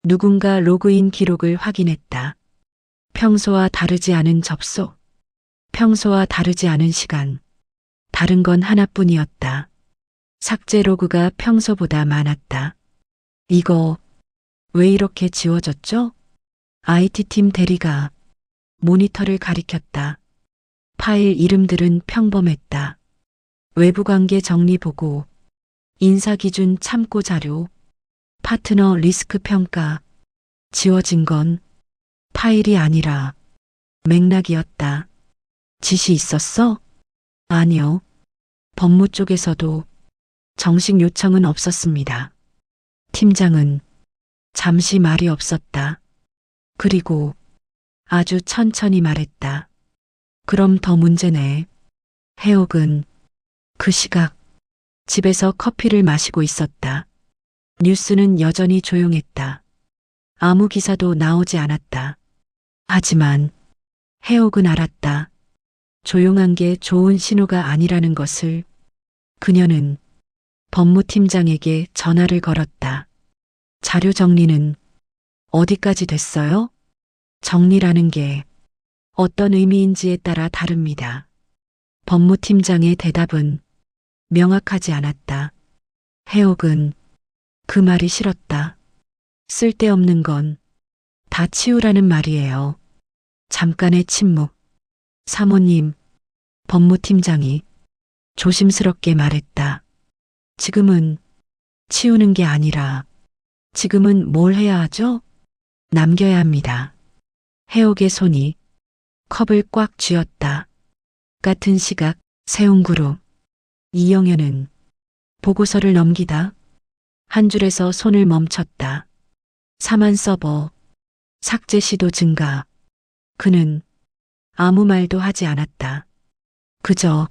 누군가 로그인 기록을 확인했다. 평소와 다르지 않은 접속, 평소와 다르지 않은 시간, 다른 건 하나뿐이었다. 삭제 로그가 평소보다 많았다. 이거 왜 이렇게 지워졌죠? IT팀 대리가 모니터를 가리켰다. 파일 이름들은 평범했다. 외부관계 정리 보고, 인사기준 참고 자료, 파트너 리스크 평가, 지워진 건 파일이 아니라 맥락이었다. 지시 있었어? 아니요. 법무 쪽에서도 정식 요청은 없었습니다. 팀장은 잠시 말이 없었다. 그리고 아주 천천히 말했다. 그럼 더 문제네. 해옥은 그 시각 집에서 커피를 마시고 있었다. 뉴스는 여전히 조용했다. 아무 기사도 나오지 않았다. 하지만 해옥은 알았다. 조용한 게 좋은 신호가 아니라는 것을. 그녀는 법무팀장에게 전화를 걸었다. 자료 정리는 어디까지 됐어요? 정리라는 게 어떤 의미인지에 따라 다릅니다. 법무팀장의 대답은 명확하지 않았다. 해옥은 그 말이 싫었다. 쓸데없는 건 다 치우라는 말이에요. 잠깐의 침묵. 사모님, 법무팀장이 조심스럽게 말했다. 지금은 치우는 게 아니라 지금은 뭘 해야 하죠? 남겨야 합니다. 해옥의 손이 컵을 꽉 쥐었다. 같은 시각 세운그룹. 이영현은 보고서를 넘기다 한 줄에서 손을 멈췄다. 사만 서버, 삭제 시도 증가. 그는 아무 말도 하지 않았다. 그저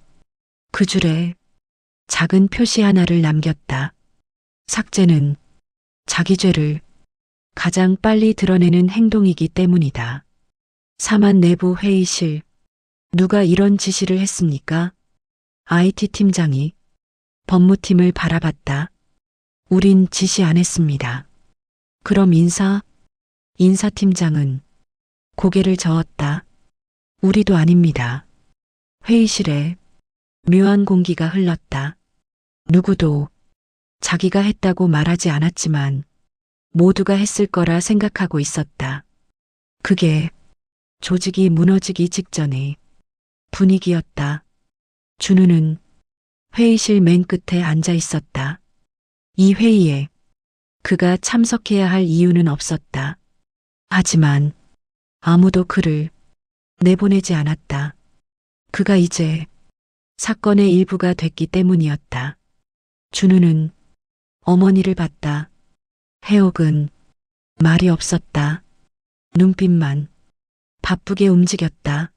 그 줄에 작은 표시 하나를 남겼다. 삭제는 자기 죄를 가장 빨리 드러내는 행동이기 때문이다. 사만 내부 회의실. 누가 이런 지시를 했습니까? IT 팀장이 법무팀을 바라봤다. 우린 지시 안 했습니다. 그럼 인사팀장은 고개를 저었다. 우리도 아닙니다. 회의실에 묘한 공기가 흘렀다. 누구도 자기가 했다고 말하지 않았지만 모두가 했을 거라 생각하고 있었다. 그게 조직이 무너지기 직전의 분위기였다. 준우는 회의실 맨 끝에 앉아 있었다. 이 회의에 그가 참석해야 할 이유는 없었다. 하지만 아무도 그를 내보내지 않았다. 그가 이제 사건의 일부가 됐기 때문이었다. 준우는 어머니를 봤다. 해옥은 말이 없었다. 눈빛만 바쁘게 움직였다.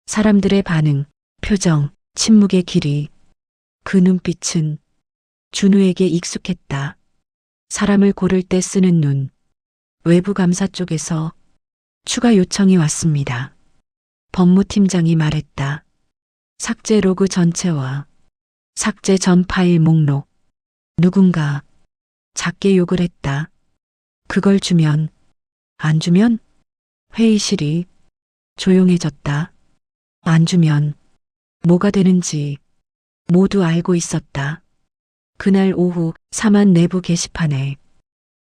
사람들의 반응, 표정, 침묵의 길이. 그 눈빛은 준우에게 익숙했다. 사람을 고를 때 쓰는 눈. 외부 감사 쪽에서 추가 요청이 왔습니다. 법무팀장이 말했다. 삭제 로그 전체와 삭제 전 파일 목록. 누군가 작게 욕을 했다. 그걸 주면, 안 주면? 회의실이 조용해졌다. 안 주면 뭐가 되는지 모두 알고 있었다. 그날 오후 사만 내부 게시판에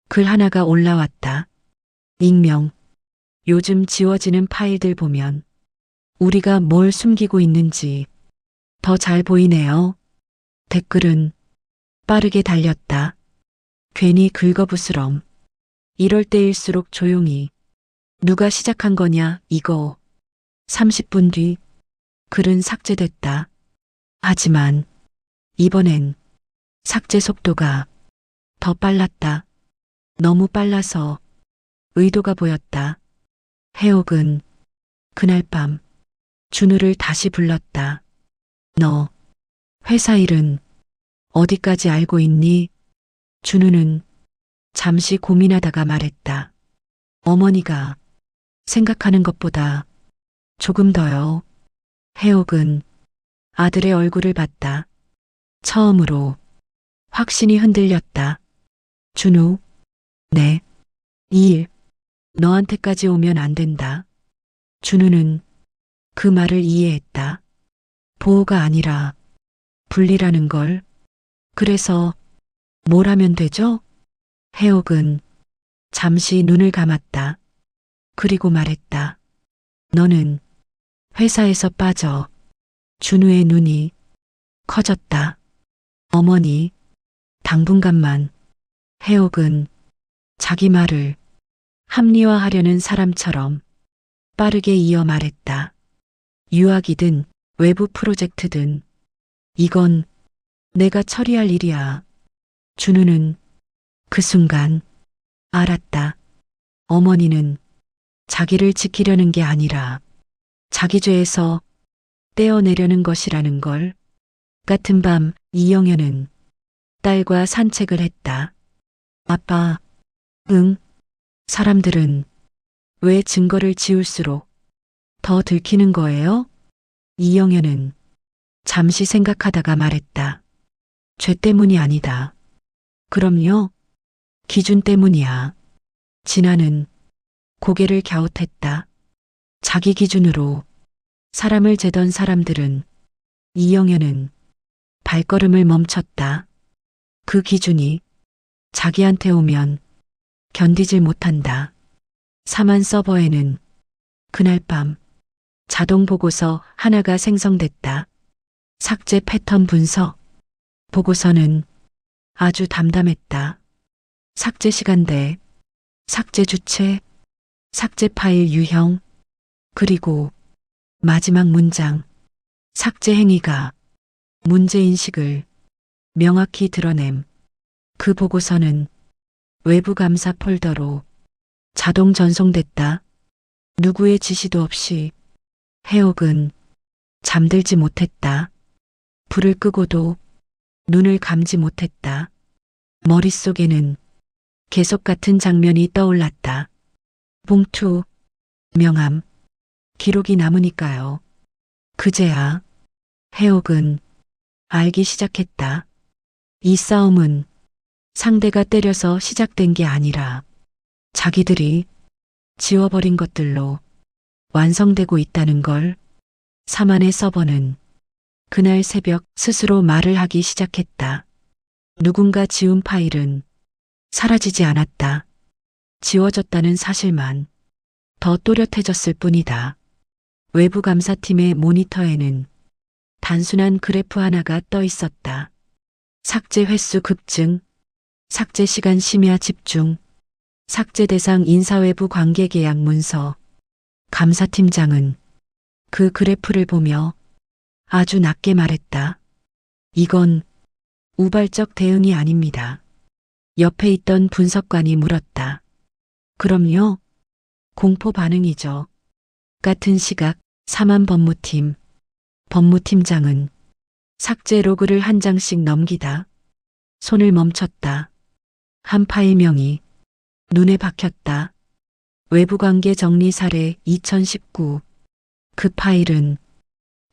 글 하나가 올라왔다. 익명. 요즘 지워지는 파일들 보면 우리가 뭘 숨기고 있는지 더 잘 보이네요. 댓글은 빠르게 달렸다. 괜히 긁어부스럼. 이럴 때일수록 조용히. 누가 시작한 거냐, 이거. 30분 뒤 글은 삭제됐다. 하지만 이번엔 삭제 속도가 더 빨랐다. 너무 빨라서 의도가 보였다. 해옥은 그날 밤 준우를 다시 불렀다. 너 회사 일은 어디까지 알고 있니? 준우는 잠시 고민하다가 말했다. 어머니가 생각하는 것보다 조금 더요. 해옥은 아들의 얼굴을 봤다. 처음으로 확신이 흔들렸다. 준우, 네. 이 일 너한테까지 오면 안 된다. 준우는 그 말을 이해했다. 보호가 아니라 분리라는 걸. 그래서 뭘 하면 되죠? 해옥은 잠시 눈을 감았다. 그리고 말했다. 너는 회사에서 빠져. 준우의 눈이 커졌다. 어머니, 당분간만. 해옥은 자기 말을 합리화하려는 사람처럼 빠르게 이어 말했다. 유학이든 외부 프로젝트든 이건 내가 처리할 일이야. 준우는 그 순간 알았다. 어머니는 자기를 지키려는 게 아니라 자기 죄에서 떼어내려는 것이라는 걸. 같은 밤 이영현은 딸과 산책을 했다. 아빠, 응? 사람들은 왜 증거를 지울수록 더 들키는 거예요? 이영현은 잠시 생각하다가 말했다. 죄 때문이 아니다. 그럼요. 기준 때문이야. 진아는 고개를 갸웃했다. 자기 기준으로 사람을 재던 사람들은. 이영현은 발걸음을 멈췄다. 그 기준이 자기한테 오면 견디질 못한다. 사만 서버에는 그날 밤 자동 보고서 하나가 생성됐다. 삭제 패턴 분석. 보고서는 아주 담담했다. 삭제 시간대, 삭제 주체, 삭제 파일 유형, 그리고 마지막 문장, 삭제 행위가 문제인식을 명확히 드러냄. 그 보고서는 외부 감사 폴더로 자동 전송됐다. 누구의 지시도 없이. 해옥은 잠들지 못했다. 불을 끄고도 눈을 감지 못했다. 머릿속에는 계속 같은 장면이 떠올랐다. 봉투, 명함, 기록이 남으니까요. 그제야 해옥은 알기 시작했다. 이 싸움은 상대가 때려서 시작된 게 아니라 자기들이 지워버린 것들로 완성되고 있다는 걸. 사만의 서버는 그날 새벽 스스로 말을 하기 시작했다. 누군가 지운 파일은 사라지지 않았다. 지워졌다는 사실만 더 또렷해졌을 뿐이다. 외부 감사팀의 모니터에는 단순한 그래프 하나가 떠 있었다. 삭제 횟수 급증, 삭제 시간 심야 집중, 삭제 대상 인사외부 관계 계약 문서. 감사팀장은 그 그래프를 보며 아주 낮게 말했다. 이건 우발적 대응이 아닙니다. 옆에 있던 분석관이 물었다. 그럼요? 공포 반응이죠. 같은 시각 사만 법무팀. 법무팀장은 삭제 로그를 한 장씩 넘기다 손을 멈췄다. 한 파일명이 눈에 박혔다. 외부관계 정리 사례 2019. 그 파일은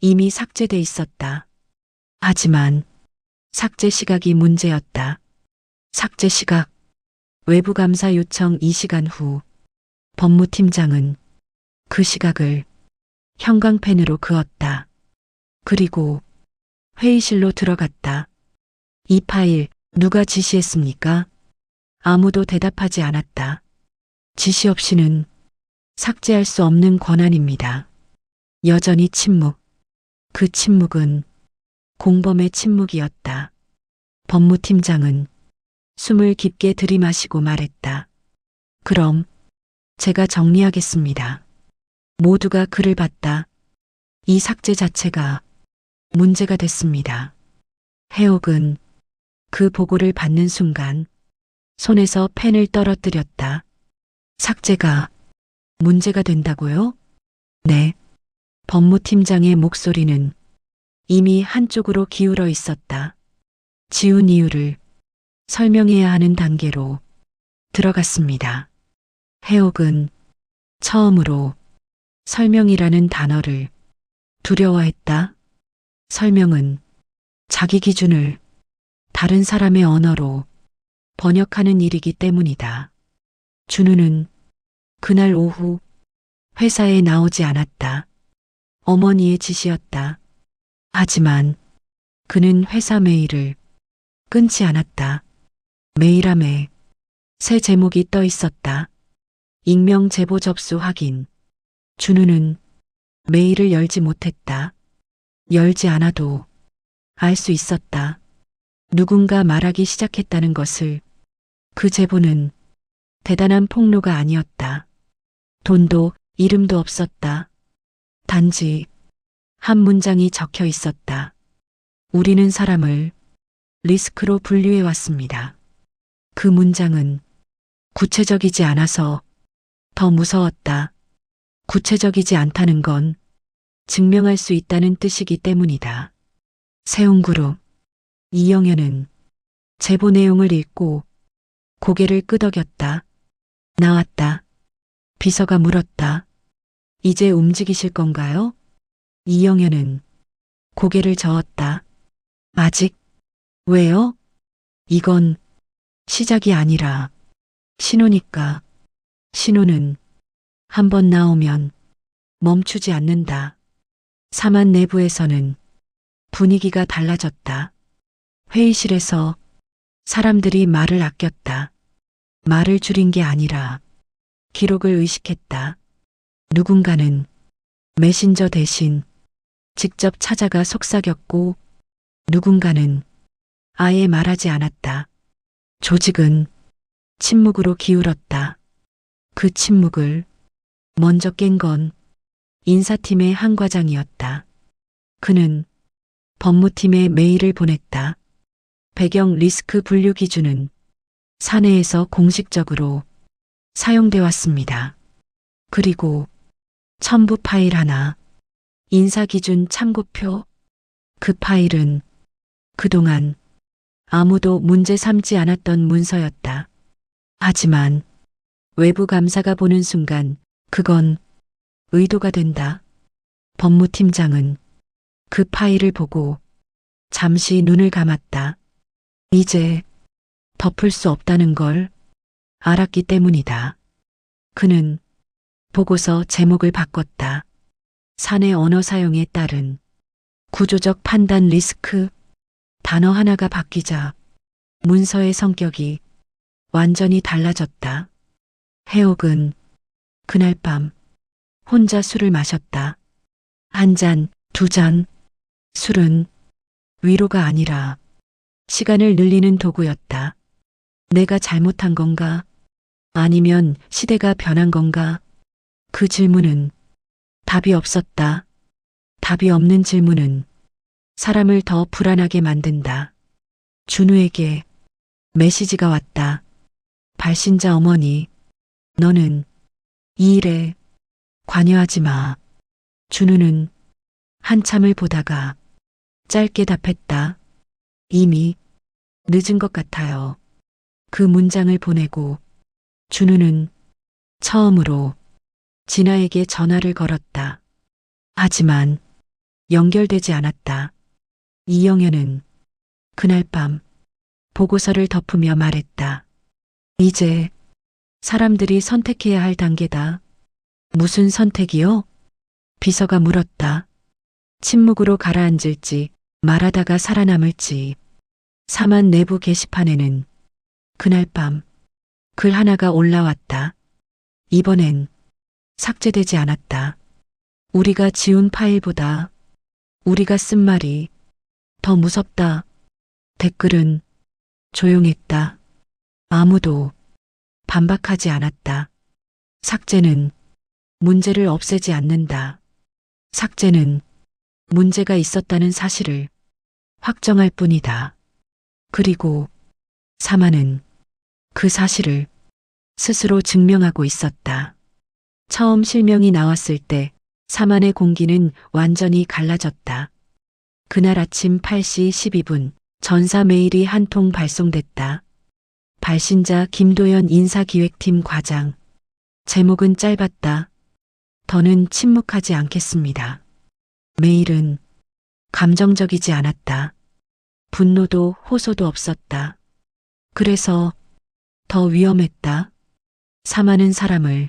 이미 삭제돼 있었다. 하지만 삭제 시각이 문제였다. 삭제 시각. 외부감사 요청 2시간 후. 법무팀장은 그 시각을 형광펜으로 그었다. 그리고 회의실로 들어갔다. 이 파일 누가 지시했습니까? 아무도 대답하지 않았다. 지시 없이는 삭제할 수 없는 권한입니다. 여전히 침묵. 그 침묵은 공범의 침묵이었다. 법무팀장은 숨을 깊게 들이마시고 말했다. 그럼 제가 정리하겠습니다. 모두가 그를 봤다. 이 삭제 자체가 문제가 됐습니다. 해옥은 그 보고를 받는 순간 손에서 펜을 떨어뜨렸다. 삭제가 문제가 된다고요? 네. 법무팀장의 목소리는 이미 한쪽으로 기울어 있었다. 지운 이유를 설명해야 하는 단계로 들어갔습니다. 해옥은 처음으로 설명이라는 단어를 두려워했다. 설명은 자기 기준을 다른 사람의 언어로 번역하는 일이기 때문이다. 준우는 그날 오후 회사에 나오지 않았다. 어머니의 지시였다. 하지만 그는 회사 메일을 끊지 않았다. 메일함에 새 제목이 떠 있었다. 익명 제보 접수 확인. 준우는 메일을 열지 못했다. 열지 않아도 알 수 있었다. 누군가 말하기 시작했다는 것을. 그 제보는 대단한 폭로가 아니었다. 돈도 이름도 없었다. 단지 한 문장이 적혀 있었다. 우리는 사람을 리스크로 분류해 왔습니다. 그 문장은 구체적이지 않아서 더 무서웠다. 구체적이지 않다는 건 증명할 수 있다는 뜻이기 때문이다. 세운그룹. 이영애는 제보 내용을 읽고 고개를 끄덕였다. 나왔다. 비서가 물었다. 이제 움직이실 건가요? 이영애는 고개를 저었다. 아직? 왜요? 이건 시작이 아니라 신호니까. 신호는 한번 나오면 멈추지 않는다. 사만 내부에서는 분위기가 달라졌다. 회의실에서 사람들이 말을 아꼈다. 말을 줄인 게 아니라 기록을 의식했다. 누군가는 메신저 대신 직접 찾아가 속삭였고 누군가는 아예 말하지 않았다. 조직은 침묵으로 기울었다. 그 침묵을 먼저 깬 건 인사팀의 한 과장이었다. 그는 법무팀에 메일을 보냈다. 배경 리스크 분류 기준은 사내에서 공식적으로 사용돼 왔습니다. 그리고 첨부 파일 하나, 인사기준 참고표. 그 파일은 그동안 아무도 문제 삼지 않았던 문서였다. 하지만 외부 감사가 보는 순간 그건 의도가 된다. 법무팀장은 그 파일을 보고 잠시 눈을 감았다. 이제 덮을 수 없다는 걸 알았기 때문이다. 그는 보고서 제목을 바꿨다. 사내 언어 사용에 따른 구조적 판단 리스크. 단어 하나가 바뀌자 문서의 성격이 완전히 달라졌다. 해옥은 그날 밤 혼자 술을 마셨다. 한 잔, 두 잔. 술은 위로가 아니라 시간을 늘리는 도구였다. 내가 잘못한 건가? 아니면 시대가 변한 건가? 그 질문은 답이 없었다. 답이 없는 질문은 사람을 더 불안하게 만든다. 준우에게 메시지가 왔다. 발신자 어머니, 너는 이 일에 관여하지 마. 준우는 한참을 보다가 짧게 답했다. 이미 늦은 것 같아요. 그 문장을 보내고 준우는 처음으로 진아에게 전화를 걸었다. 하지만 연결되지 않았다. 이영애는 그날 밤 보고서를 덮으며 말했다. 이제 사람들이 선택해야 할 단계다. 무슨 선택이요? 비서가 물었다. 침묵으로 가라앉을지 말하다가 살아남을지. 사만 내부 게시판에는 그날 밤 글 하나가 올라왔다. 이번엔 삭제되지 않았다. 우리가 지운 파일보다 우리가 쓴 말이 더 무섭다. 댓글은 조용했다. 아무도 반박하지 않았다. 삭제는 문제를 없애지 않는다. 삭제는 문제가 있었다는 사실을 확정할 뿐이다. 그리고 사마는 그 사실을 스스로 증명하고 있었다. 처음 실명이 나왔을 때 사만의 공기는 완전히 갈라졌다. 그날 아침 8시 12분 전사 메일이 한 통 발송됐다. 발신자 김도연 인사기획팀 과장. 제목은 짧았다. 더는 침묵하지 않겠습니다. 메일은 감정적이지 않았다. 분노도 호소도 없었다. 그래서 더 위험했다. 사마는 사람을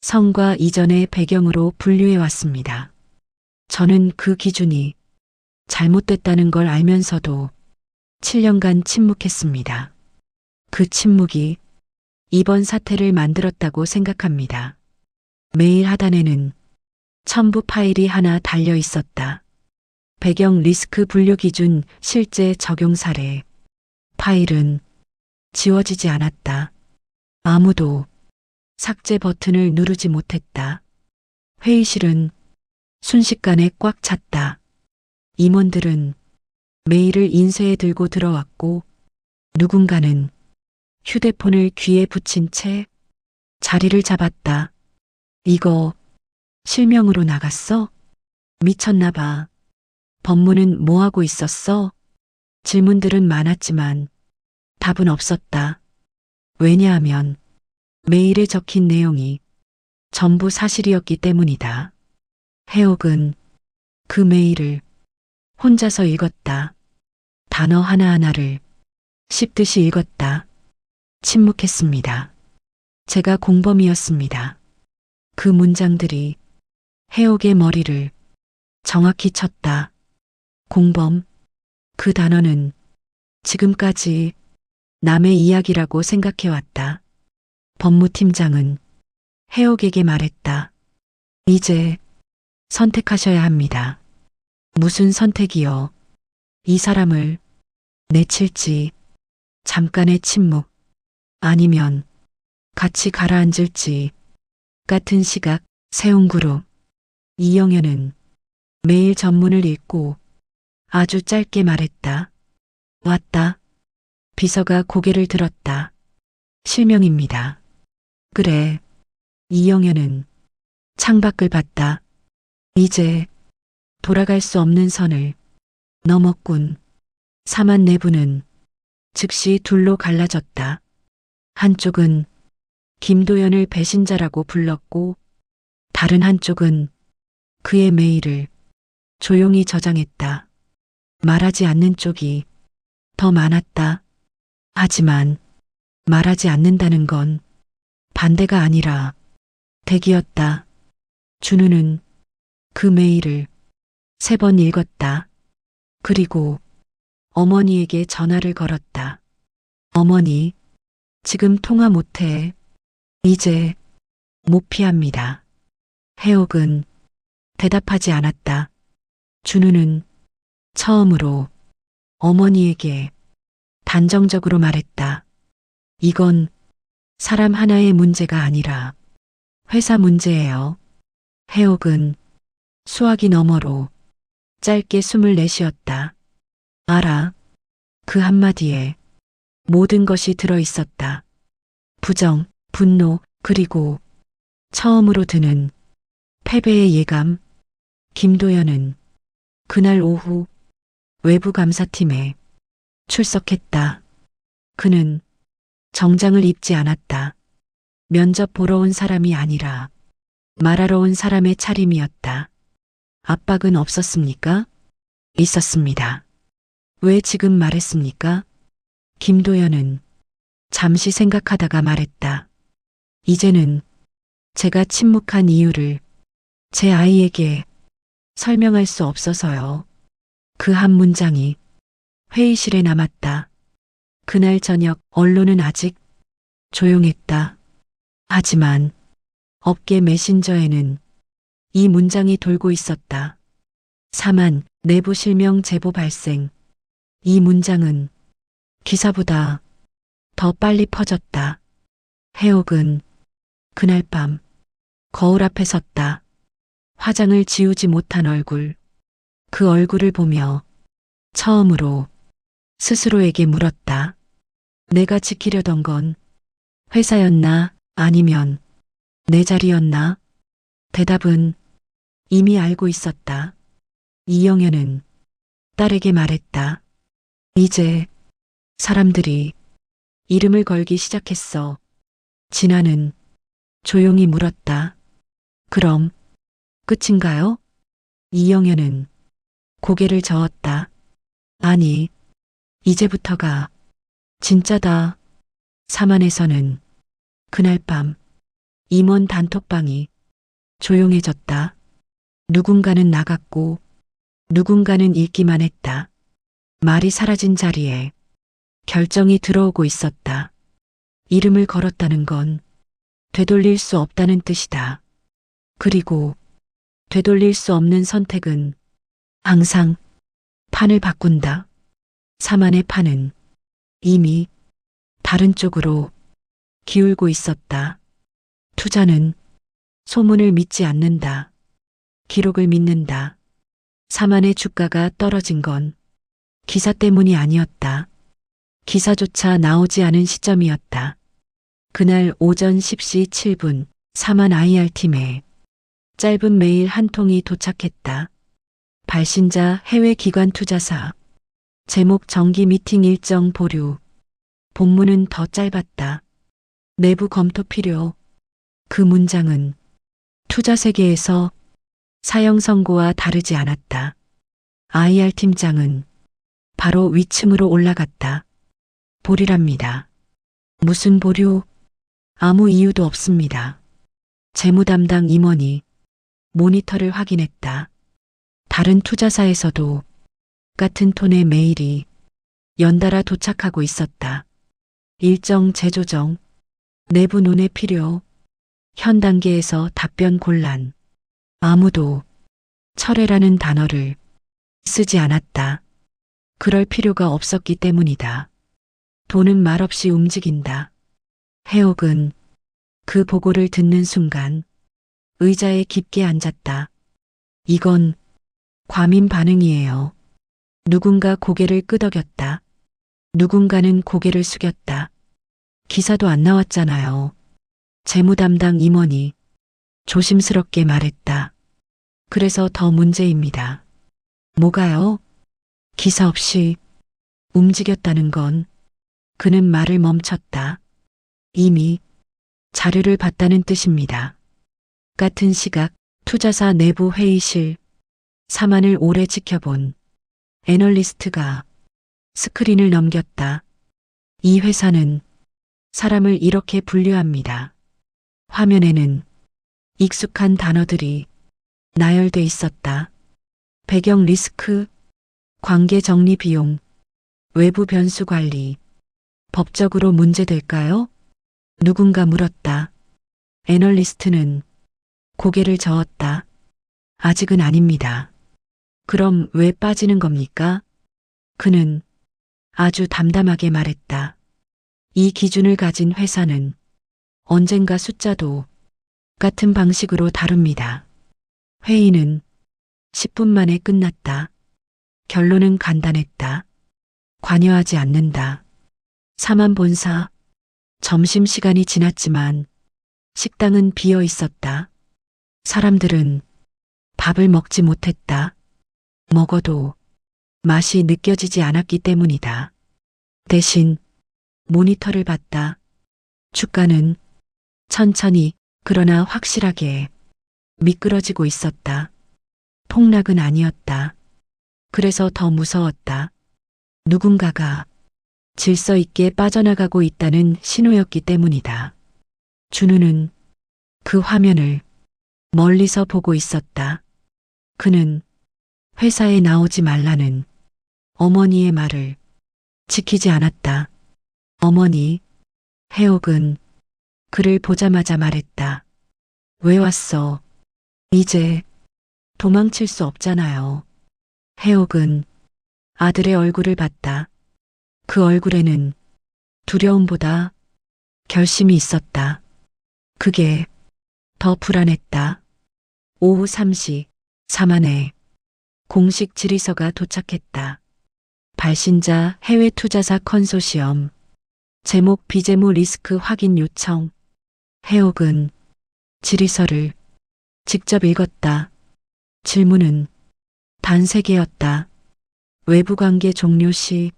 성과 이전의 배경으로 분류해 왔습니다. 저는 그 기준이 잘못됐다는 걸 알면서도 7년간 침묵했습니다. 그 침묵이 이번 사태를 만들었다고 생각합니다. 메일 하단에는 첨부 파일이 하나 달려 있었다. 배경 리스크 분류 기준 실제 적용 사례. 파일은 지워지지 않았다. 아무도 삭제 버튼을 누르지 못했다. 회의실은 순식간에 꽉 찼다. 임원들은 메일을 인쇄해 들고 들어왔고 누군가는 휴대폰을 귀에 붙인 채 자리를 잡았다. 이거 실명으로 나갔어? 미쳤나 봐. 법무는 뭐 하고 있었어? 질문들은 많았지만 답은 없었다. 왜냐하면 메일에 적힌 내용이 전부 사실이었기 때문이다. 해옥은 그 메일을 혼자서 읽었다. 단어 하나하나를 씹듯이 읽었다. 침묵했습니다. 제가 공범이었습니다. 그 문장들이 해옥의 머리를 정확히 쳤다. 공범. 그 단어는 지금까지 남의 이야기라고 생각해왔다. 법무팀장은 해옥에게 말했다. 이제 선택하셔야 합니다. 무슨 선택이요? 이 사람을 내칠지, 잠깐의 침묵, 아니면 같이 가라앉을지. 같은 시각, 세운그룹. 이영애는 메일 전문을 읽고 아주 짧게 말했다. 왔다. 비서가 고개를 들었다. 실명입니다. 그래. 이영애는 창밖을 봤다. 이제 돌아갈 수 없는 선을 넘었군. 사만 내부는 즉시 둘로 갈라졌다. 한쪽은 김도연을 배신자라고 불렀고 다른 한쪽은 그의 메일을 조용히 저장했다. 말하지 않는 쪽이 더 많았다. 하지만 말하지 않는다는 건 반대가 아니라敵였다. 준우는 그 메일을 3번 읽었다. 그리고 어머니에게 전화를 걸었다. 어머니, 지금 통화 못해. 이제 못 피합니다. 해옥은 대답하지 않았다. 준우는 처음으로 어머니에게 단정적으로 말했다. 이건 사람 하나의 문제가 아니라 회사 문제예요. 해옥은 수화기 너머로 짧게 숨을 내쉬었다. 알아. 그 한마디에 모든 것이 들어 있었다. 부정, 분노, 그리고 처음으로 드는 패배의 예감. 김도연은 그날 오후 외부 감사팀에 출석했다. 그는 정장을 입지 않았다. 면접 보러 온 사람이 아니라 말하러 온 사람의 차림이었다. 압박은 없었습니까? 있었습니다. 왜 지금 말했습니까? 김도연은 잠시 생각하다가 말했다. 이제는 제가 침묵한 이유를 제 아이에게 설명할 수 없어서요. 그 한 문장이 회의실에 남았다. 그날 저녁 언론은 아직 조용했다. 하지만 업계 메신저에는 이 문장이 돌고 있었다. 사만 내부 실명 제보 발생. 이 문장은 기사보다 더 빨리 퍼졌다. 해옥은 그날 밤 거울 앞에 섰다. 화장을 지우지 못한 얼굴. 그 얼굴을 보며 처음으로 스스로에게 물었다. 내가 지키려던 건 회사였나 아니면 내 자리였나? 대답은 이미 알고 있었다. 이영애는 딸에게 말했다. 이제 사람들이 이름을 걸기 시작했어. 진아는 조용히 물었다. 그럼 끝인가요? 이영애는 고개를 저었다. 아니, 이제부터가 진짜다. 사만에서는 그날 밤 임원 단톡방이 조용해졌다. 누군가는 나갔고 누군가는 읽기만 했다. 말이 사라진 자리에 결정이 들어오고 있었다. 이름을 걸었다는 건 되돌릴 수 없다는 뜻이다. 그리고 되돌릴 수 없는 선택은 항상 판을 바꾼다. 사만의 판은 이미 다른 쪽으로 기울고 있었다. 투자는 소문을 믿지 않는다. 기록을 믿는다. 사만의 주가가 떨어진 건 기사 때문이 아니었다. 기사조차 나오지 않은 시점이었다. 그날 오전 10시 7분 사만 IR팀에 짧은 메일 한 통이 도착했다. 발신자 해외 기관 투자사. 제목 정기 미팅 일정 보류. 본문은 더 짧았다. 내부 검토 필요. 그 문장은 투자 세계에서 사형 선고와 다르지 않았다. IR 팀장은 바로 위층으로 올라갔다. 보류랍니다. 무슨 보류? 아무 이유도 없습니다. 재무 담당 임원이 모니터를 확인했다. 다른 투자사에서도 같은 톤의 메일이 연달아 도착하고 있었다. 일정 재조정, 내부 논의 필요, 현 단계에서 답변 곤란. 아무도 철회라는 단어를 쓰지 않았다. 그럴 필요가 없었기 때문이다. 돈은 말없이 움직인다. 해옥은 그 보고를 듣는 순간 의자에 깊게 앉았다. 이건 과민 반응이에요. 누군가 고개를 끄덕였다. 누군가는 고개를 숙였다. 기사도 안 나왔잖아요. 재무 담당 임원이 조심스럽게 말했다. 그래서 더 문제입니다. 뭐가요? 기사 없이 움직였다는 건 그는 말을 멈췄다. 이미 자료를 봤다는 뜻입니다. 같은 시각 투자사 내부 회의실. 사만을 오래 지켜본 애널리스트가 스크린을 넘겼다. 이 회사는 사람을 이렇게 분류합니다. 화면에는 익숙한 단어들이 나열돼 있었다. 배경 리스크, 관계 정리 비용, 외부 변수 관리. 법적으로 문제될까요? 누군가 물었다. 애널리스트는 고개를 저었다. 아직은 아닙니다. 그럼 왜 빠지는 겁니까? 그는 아주 담담하게 말했다. 이 기준을 가진 회사는 언젠가 숫자도 같은 방식으로 다룹니다. 회의는 10분 만에 끝났다. 결론은 간단했다. 관여하지 않는다. 사만 본사. 점심시간이 지났지만 식당은 비어 있었다. 사람들은 밥을 먹지 못했다. 먹어도 맛이 느껴지지 않았기 때문이다. 대신 모니터를 봤다. 주가는 천천히 그러나 확실하게 미끄러지고 있었다. 폭락은 아니었다. 그래서 더 무서웠다. 누군가가 질서 있게 빠져나가고 있다는 신호였기 때문이다. 준우는 그 화면을 멀리서 보고 있었다. 그는 회사에 나오지 말라는 어머니의 말을 지키지 않았다. 어머니, 해옥은 그를 보자마자 말했다. 왜 왔어? 이제 도망칠 수 없잖아요. 해옥은 아들의 얼굴을 봤다. 그 얼굴에는 두려움보다 결심이 있었다. 그게 더 불안했다. 오후 3시 사만에 공식 질의서가 도착했다. 발신자 해외 투자사 컨소시엄. 제목 비재무 리스크 확인 요청. 해옥은 질의서를 직접 읽었다. 질문은 단 3개였다. 외부관계 종료 시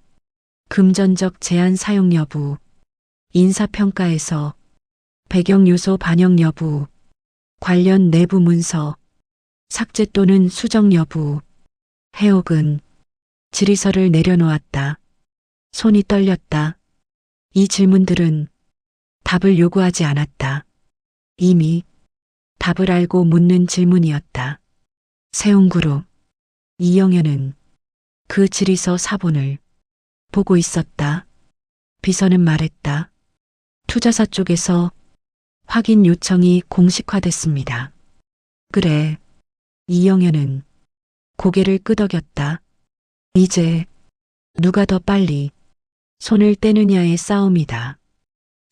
금전적 제한 사용 여부, 인사평가에서 배경 요소 반영 여부, 관련 내부 문서, 삭제 또는 수정 여부. 해옥은 질의서를 내려놓았다. 손이 떨렸다. 이 질문들은 답을 요구하지 않았다. 이미 답을 알고 묻는 질문이었다. 세운그룹. 이영현은 그 질의서 사본을 보고 있었다. 비서는 말했다. 투자사 쪽에서 확인 요청이 공식화됐습니다. 그래. 이영애는 고개를 끄덕였다. 이제 누가 더 빨리 손을 떼느냐의 싸움이다.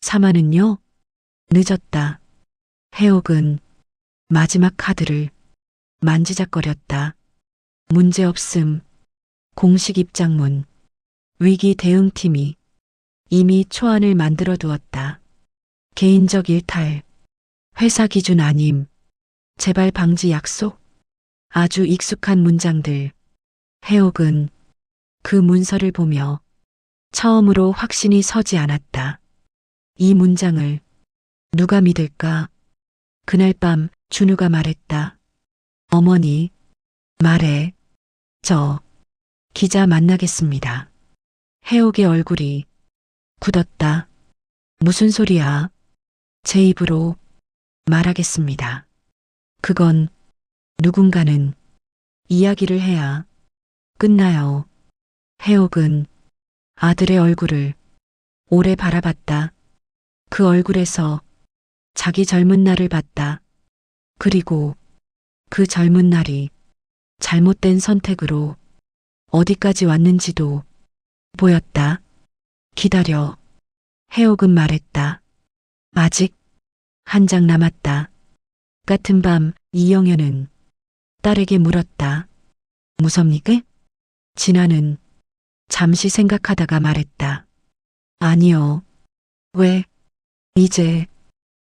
사마는요? 늦었다. 해옥은 마지막 카드를 만지작거렸다. 문제없음. 공식 입장문. 위기 대응팀이 이미 초안을 만들어 두었다. 개인적 일탈. 회사 기준 아님. 재발 방지 약속. 아주 익숙한 문장들. 해옥은 그 문서를 보며 처음으로 확신이 서지 않았다. 이 문장을 누가 믿을까? 그날 밤 준우가 말했다. 어머니, 말해. 저 기자 만나겠습니다. 해옥의 얼굴이 굳었다. 무슨 소리야? 제 입으로 말하겠습니다. 그건 누군가는 이야기를 해야 끝나요. 해옥은 아들의 얼굴을 오래 바라봤다. 그 얼굴에서 자기 젊은 날을 봤다. 그리고 그 젊은 날이 잘못된 선택으로 어디까지 왔는지도 보였다. 기다려. 해옥은 말했다. 아직 한 장 남았다. 같은 밤 이영애는 딸에게 물었다. 무섭니까? 진아는 잠시 생각하다가 말했다. 아니요. 왜? 이제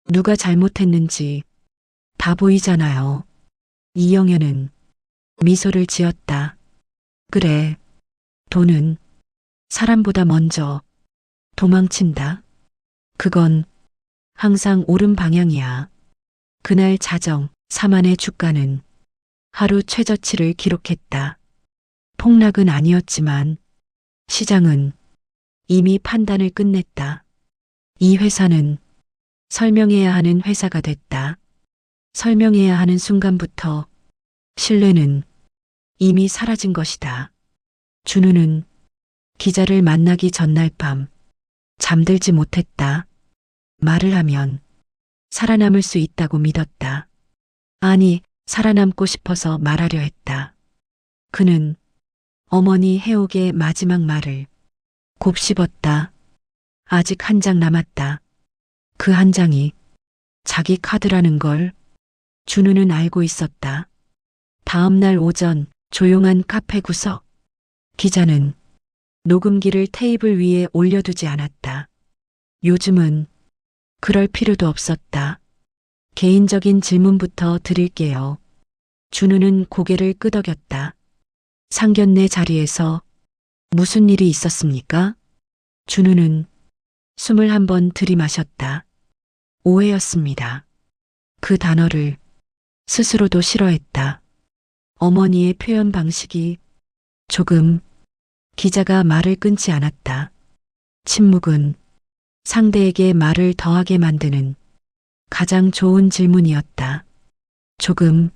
누가 잘못했는지 다 보이잖아요. 이영애는 미소를 지었다. 그래. 돈은 사람보다 먼저 도망친다. 그건 항상 옳은 방향이야. 그날 자정 사만의 주가는 하루 최저치를 기록했다. 폭락은 아니었지만 시장은 이미 판단을 끝냈다. 이 회사는 설명해야 하는 회사가 됐다. 설명해야 하는 순간부터 신뢰는 이미 사라진 것이다. 준우는 기자를 만나기 전날 밤 잠들지 못했다. 말을 하면 살아남을 수 있다고 믿었다. 아니, 살아남고 싶어서 말하려 했다. 그는 어머니 해옥의 마지막 말을 곱씹었다. 아직 한 장 남았다. 그 한 장이 자기 카드라는 걸 준우는 알고 있었다. 다음 날 오전 조용한 카페 구석. 기자는 녹음기를 테이블 위에 올려두지 않았다. 요즘은 그럴 필요도 없었다. 개인적인 질문부터 드릴게요. 준우는 고개를 끄덕였다. 상견례 자리에서 무슨 일이 있었습니까? 준우는 숨을 한 번 들이마셨다. 오해였습니다. 그 단어를 스스로도 싫어했다. 어머니의 표현 방식이 조금. 기자가 말을 끊지 않았다. 침묵은 상대에게 말을 더하게 만드는 가장 좋은 질문이었다. 조금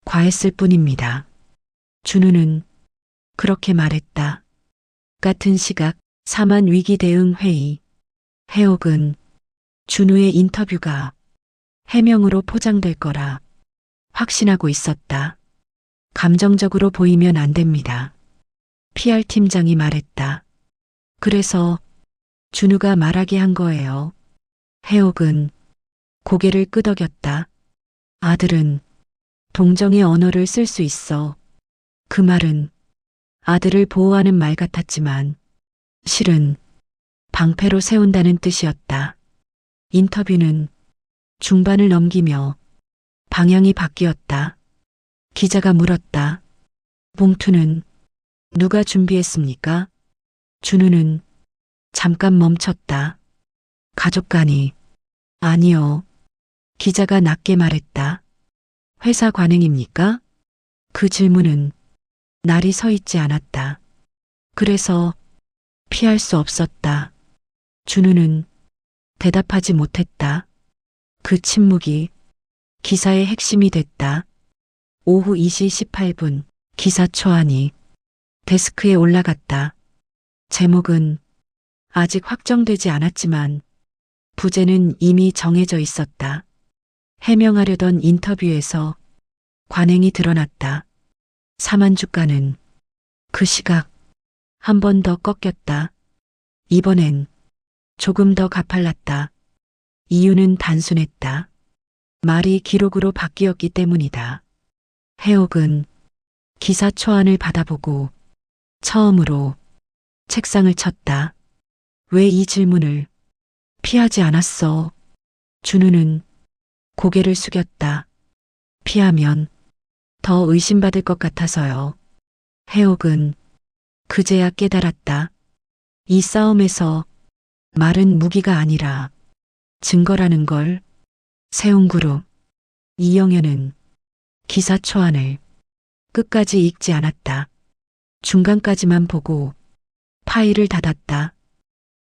과했을 뿐입니다. 준우는 그렇게 말했다. 같은 시각 사만 위기 대응 회의. 해옥은 준우의 인터뷰가 해명으로 포장될 거라 확신하고 있었다. 감정적으로 보이면 안 됩니다. PR 팀장이 말했다. 그래서 준우가 말하게 한 거예요. 해옥은 고개를 끄덕였다. 아들은 동정의 언어를 쓸 수 있어. 그 말은 아들을 보호하는 말 같았지만 실은 방패로 세운다는 뜻이었다. 인터뷰는 중반을 넘기며 방향이 바뀌었다. 기자가 물었다. 봉투는 누가 준비했습니까? 준우는 잠깐 멈췄다. 가족 간이. 아니요. 기자가 낮게 말했다. 회사 관행입니까? 그 질문은 날이 서 있지 않았다. 그래서 피할 수 없었다. 준우는 대답하지 못했다. 그 침묵이 기사의 핵심이 됐다. 오후 2시 18분 기사 초안이 데스크에 올라갔다. 제목은 아직 확정되지 않았지만 부제는 이미 정해져 있었다. 해명하려던 인터뷰에서 관행이 드러났다. 사만 주가는 그 시각 한 번 더 꺾였다. 이번엔 조금 더 가팔랐다. 이유는 단순했다. 말이 기록으로 바뀌었기 때문이다. 해옥은 기사 초안을 받아보고 처음으로 책상을 쳤다. 왜 이 질문을 피하지 않았어? 준우는 고개를 숙였다. 피하면 더 의심받을 것 같아서요. 해옥은 그제야 깨달았다. 이 싸움에서 말은 무기가 아니라 증거라는 걸. 세운그룹 이영애는 기사 초안을 끝까지 읽지 않았다. 중간까지만 보고 파일을 닫았다.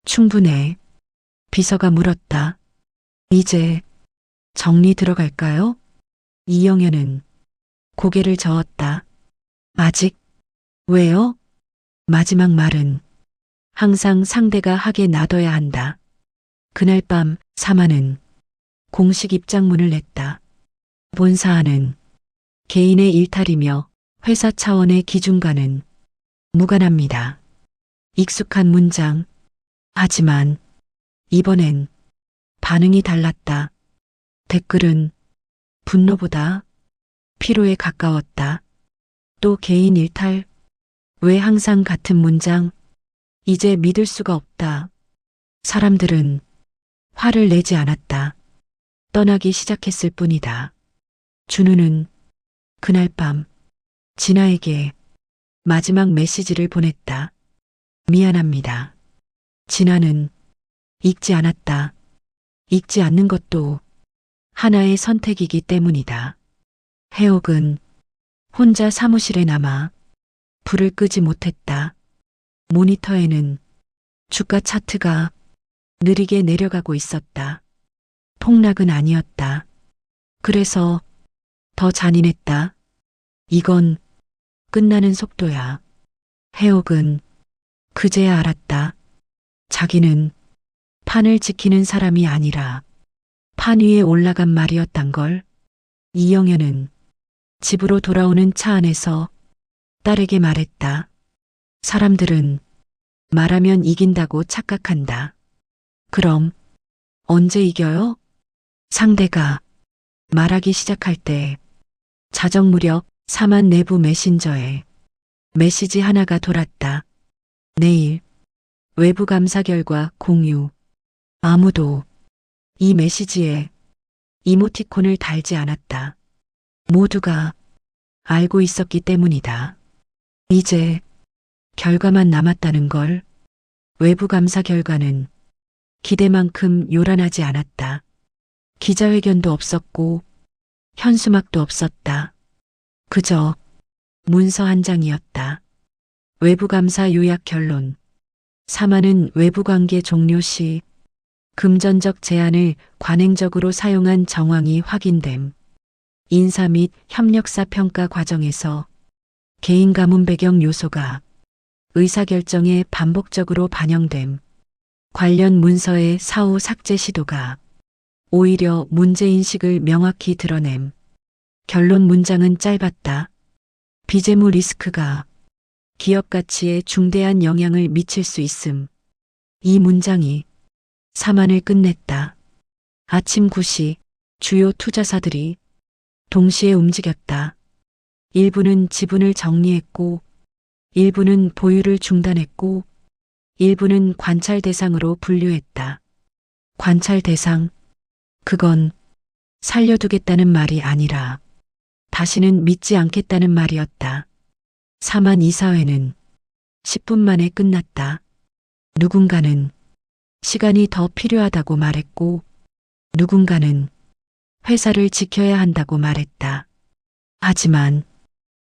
충분해. 비서가 물었다. 이제 정리 들어갈까요? 이영애는 고개를 저었다. 아직? 왜요? 마지막 말은 항상 상대가 하게 놔둬야 한다. 그날 밤 사마는 공식 입장문을 냈다. 본 사안은 개인의 일탈이며 회사 차원의 기준과는 무관합니다. 익숙한 문장. 하지만 이번엔 반응이 달랐다. 댓글은 분노보다 피로에 가까웠다. 또 개인 일탈? 왜 항상 같은 문장? 이제 믿을 수가 없다. 사람들은 화를 내지 않았다. 떠나기 시작했을 뿐이다. 준우는 그날 밤 진아에게 마지막 메시지를 보냈다. 미안합니다. 진아는 읽지 않았다. 읽지 않는 것도 하나의 선택이기 때문이다. 해옥은 혼자 사무실에 남아 불을 끄지 못했다. 모니터에는 주가 차트가 느리게 내려가고 있었다. 폭락은 아니었다. 그래서 더 잔인했다. 이건 끝나는 속도야. 해옥은 그제야 알았다. 자기는 판을 지키는 사람이 아니라 판 위에 올라간 말이었단 걸. 이영애는 집으로 돌아오는 차 안에서 딸에게 말했다. 사람들은 말하면 이긴다고 착각한다. 그럼 언제 이겨요? 상대가 말하기 시작할 때 자정 무렵 사만 내부 메신저에 메시지 하나가 돌았다. 내일 외부 감사 결과 공유. 아무도 이 메시지에 이모티콘을 달지 않았다. 모두가 알고 있었기 때문이다. 이제 결과만 남았다는 걸. 외부 감사 결과는 기대만큼 요란하지 않았다. 기자회견도 없었고 현수막도 없었다. 그저 문서 한 장이었다. 외부감사 요약 결론. 사마는 외부관계 종료 시 금전적 제한을 관행적으로 사용한 정황이 확인됨. 인사 및 협력사 평가 과정에서 개인 가문 배경 요소가 의사결정에 반복적으로 반영됨. 관련 문서의 사후 삭제 시도가 오히려 문제인식을 명확히 드러냄. 결론 문장은 짧았다. 비재무 리스크가 기업 가치에 중대한 영향을 미칠 수 있음. 이 문장이 사만을 끝냈다. 아침 9시 주요 투자사들이 동시에 움직였다. 일부는 지분을 정리했고, 일부는 보유를 중단했고, 일부는 관찰 대상으로 분류했다. 관찰 대상, 그건 살려두겠다는 말이 아니라 다시는 믿지 않겠다는 말이었다. 사만 이사회는 10분 만에 끝났다. 누군가는 시간이 더 필요하다고 말했고, 누군가는 회사를 지켜야 한다고 말했다. 하지만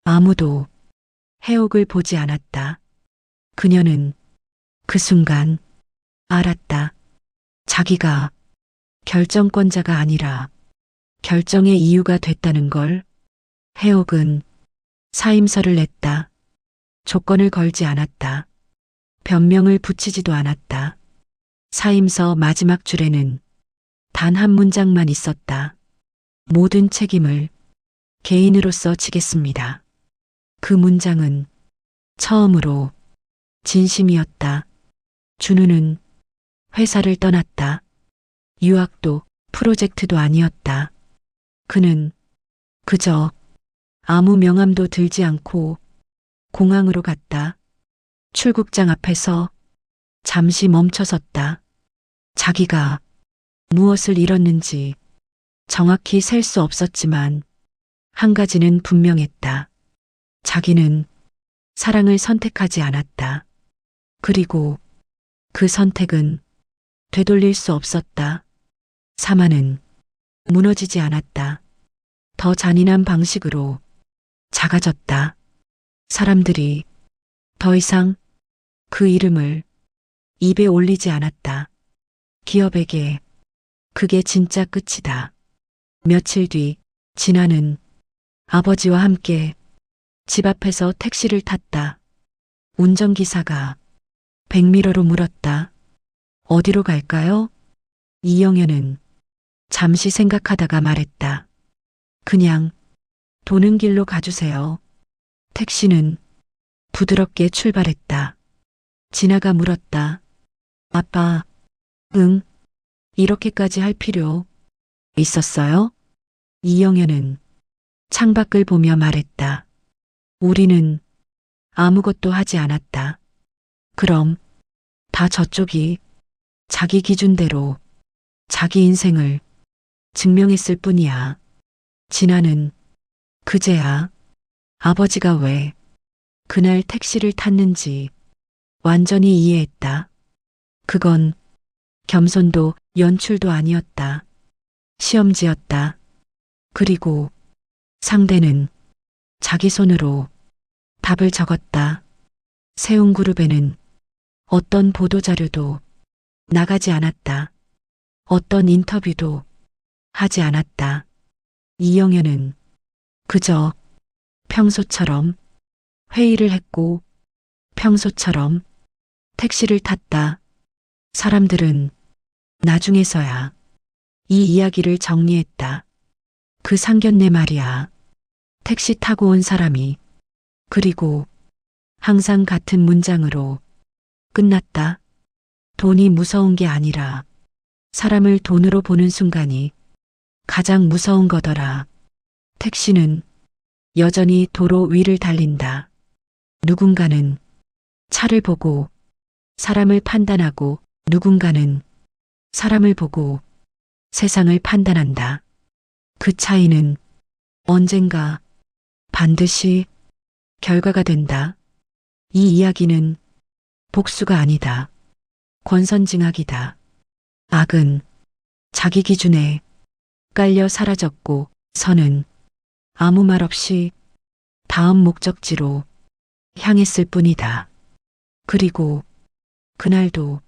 아무도 해옥을 보지 않았다. 그녀는 그 순간 알았다. 자기가 결정권자가 아니라 결정의 이유가 됐다는 걸. 해옥은 사임서를 냈다. 조건을 걸지 않았다. 변명을 붙이지도 않았다. 사임서 마지막 줄에는 단 한 문장만 있었다. 모든 책임을 개인으로서 지겠습니다. 그 문장은 처음으로 진심이었다. 준우는 회사를 떠났다. 유학도 프로젝트도 아니었다. 그는 그저 아무 명함도 들지 않고 공항으로 갔다. 출국장 앞에서 잠시 멈춰섰다. 자기가 무엇을 잃었는지 정확히 셀 수 없었지만 한 가지는 분명했다. 자기는 사랑을 선택하지 않았다. 그리고 그 선택은 되돌릴 수 없었다. 사마는 무너지지 않았다. 더 잔인한 방식으로 작아졌다. 사람들이 더 이상 그 이름을 입에 올리지 않았다. 기업에게 그게 진짜 끝이다. 며칠 뒤 진아는 아버지와 함께 집 앞에서 택시를 탔다. 운전기사가 백미러로 물었다. 어디로 갈까요? 이영애는 잠시 생각하다가 말했다. 그냥 도는 길로 가주세요. 택시는 부드럽게 출발했다. 진아가 물었다. 아빠, 응, 이렇게까지 할 필요 있었어요? 이영애는 창밖을 보며 말했다. 우리는 아무것도 하지 않았다. 그럼 다 저쪽이 자기 기준대로 자기 인생을 증명했을 뿐이야. 진아는 그제야 아버지가 왜 그날 택시를 탔는지 완전히 이해했다. 그건 겸손도 연출도 아니었다. 시험지였다. 그리고 상대는 자기 손으로 답을 적었다. 세운그룹에는 어떤 보도자료도 나가지 않았다. 어떤 인터뷰도 하지 않았다. 이영애는 그저 평소처럼 회의를 했고 평소처럼 택시를 탔다. 사람들은 나중에서야 이 이야기를 정리했다. 그 상견례 말이야. 택시 타고 온 사람이. 그리고 항상 같은 문장으로 끝났다. 돈이 무서운 게 아니라 사람을 돈으로 보는 순간이 가장 무서운 거더라. 택시는 여전히 도로 위를 달린다. 누군가는 차를 보고 사람을 판단하고 누군가는 사람을 보고 세상을 판단한다. 그 차이는 언젠가 반드시 결과가 된다. 이 이야기는 복수가 아니다. 권선징악이다. 악은 자기 기준에 깔려 사라졌고 선은 아무 말 없이 다음 목적지로 향했을 뿐이다. 그리고 그날도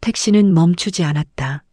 택시는 멈추지 않았다.